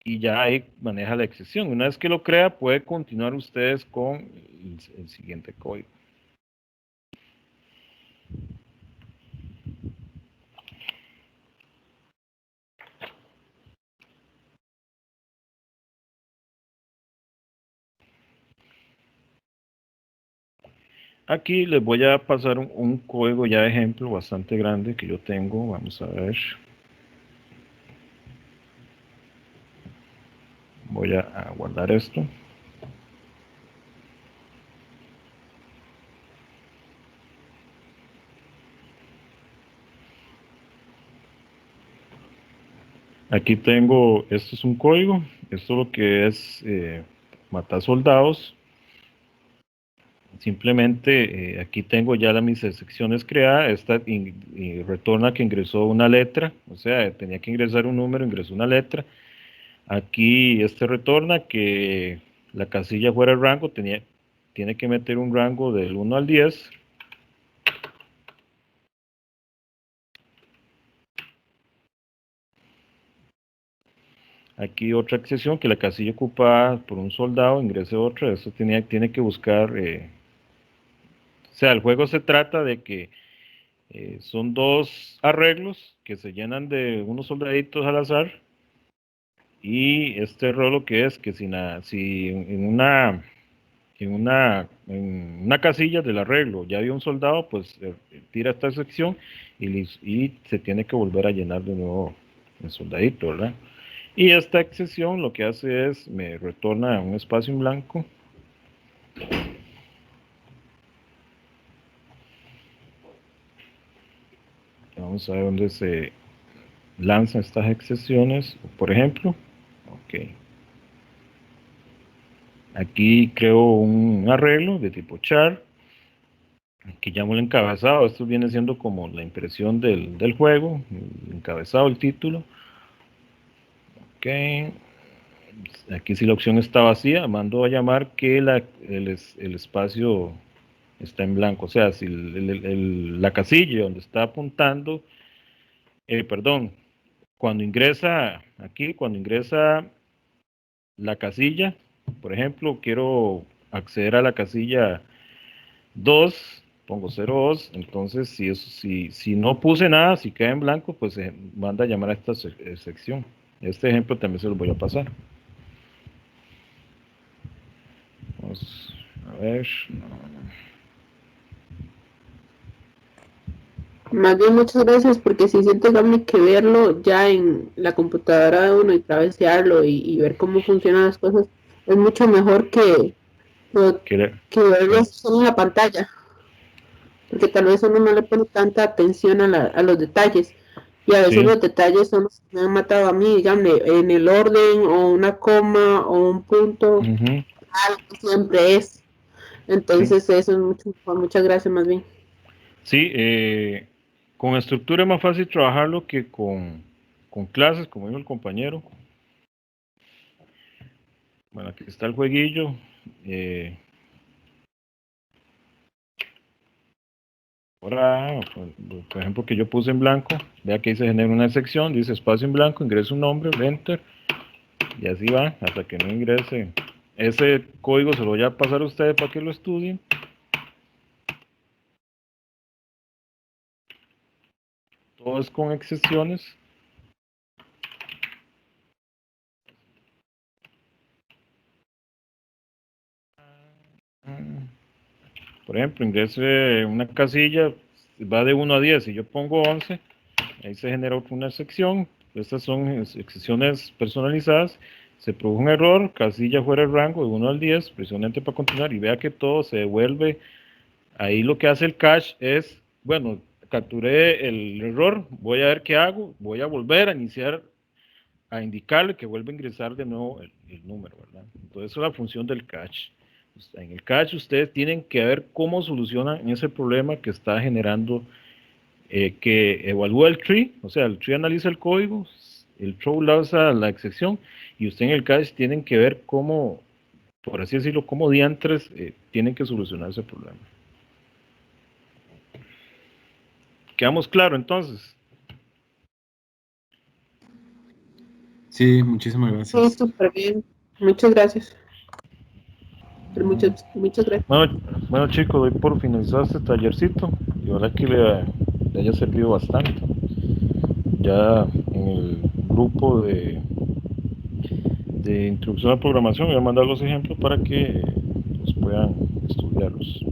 y ya ahí maneja la excepción. Una vez que lo crea, puede continuar ustedes con el siguiente código. Aquí les voy a pasar un código ya de ejemplo bastante grande que yo tengo. Vamos a ver. Voy a guardar esto. Aquí tengo, esto es un código. Esto es lo que es matar soldados. simplemente aquí tengo ya mis secciones creadas, esta y retorna que ingresó una letra, o sea, tenía que ingresar un número, ingresó una letra. Aquí retorna que la casilla fuera el rango, tiene que meter un rango del 1 al 10. Aquí otra excepción, que la casilla ocupada por un soldado ingrese otra. Eso tiene que buscar, o sea, el juego se trata de que son dos arreglos que se llenan de unos soldaditos al azar, y este error lo que es que si en una casilla del arreglo ya había un soldado, pues tira esta sección y se tiene que volver a llenar de nuevo el soldadito, ¿verdad? Y esta excepción lo que hace es, me retorna un espacio en blanco. Vamos a ver dónde se lanzan estas excepciones, por ejemplo. Ok. Aquí creo un arreglo de tipo char, que llamo el encabezado. Esto viene siendo como la impresión del juego, el encabezado, el título. Ok. Aquí si la opción está vacía, mando a llamar que el espacio está en blanco. O sea, si la casilla donde está apuntando, perdón, cuando ingresa la casilla, por ejemplo, quiero acceder a la casilla 2, pongo 02, entonces si no puse nada, si queda en blanco, pues se manda a llamar a esta sección. Este ejemplo también se lo voy a pasar. Vamos a ver. Más bien, muchas gracias, porque sí siento, Gabny, que verlo ya en la computadora de uno y travesearlo y ver cómo funcionan las cosas es mucho mejor que verlo solo en la pantalla, porque tal vez uno no le pone tanta atención a los detalles, y a veces Sí. los detalles son los que me han matado a mí, dígame, en el orden o una coma o un punto, algo siempre es. Entonces eso es mucho mejor. Muchas gracias, más bien. Sí, con estructura es más fácil trabajarlo que con clases, como dijo el compañero. Bueno, aquí está el jueguillo. Ahora, por ejemplo, que yo puse en blanco, vea que ahí se genera una sección, dice espacio en blanco, ingresa un nombre, enter, y así va, hasta que no ingrese. Ese código se lo voy a pasar a ustedes para que lo estudien. Todo es con excepciones. Por ejemplo, ingrese una casilla, va de 1 a 10, si yo pongo 11, ahí se genera una sección. Estas son excepciones personalizadas. Se produjo un error, casilla fuera del rango de 1 al 10, presione Enter para continuar y vea que todo se devuelve. Ahí lo que hace el cache es, bueno, capturé el error, voy a ver qué hago, voy a volver a iniciar, a indicarle que vuelva a ingresar de nuevo el número, ¿verdad? Entonces, esa es la función del cache. En el cache ustedes tienen que ver cómo solucionan ese problema que está generando, que evalúa el tree, o sea, el tree analiza el código, el throw lanza la excepción, y usted en el cache tienen que ver cómo, por así decirlo, cómo diantres tienen que solucionar ese problema. ¿Quedamos claro entonces? Sí, muchísimas gracias. Sí, súper bien. Muchas gracias. Muchas gracias. Bueno chicos, doy por finalizado este tallercito y ojalá que le haya servido bastante. Ya en el grupo de introducción a programación voy a mandar los ejemplos para que los puedan estudiarlos.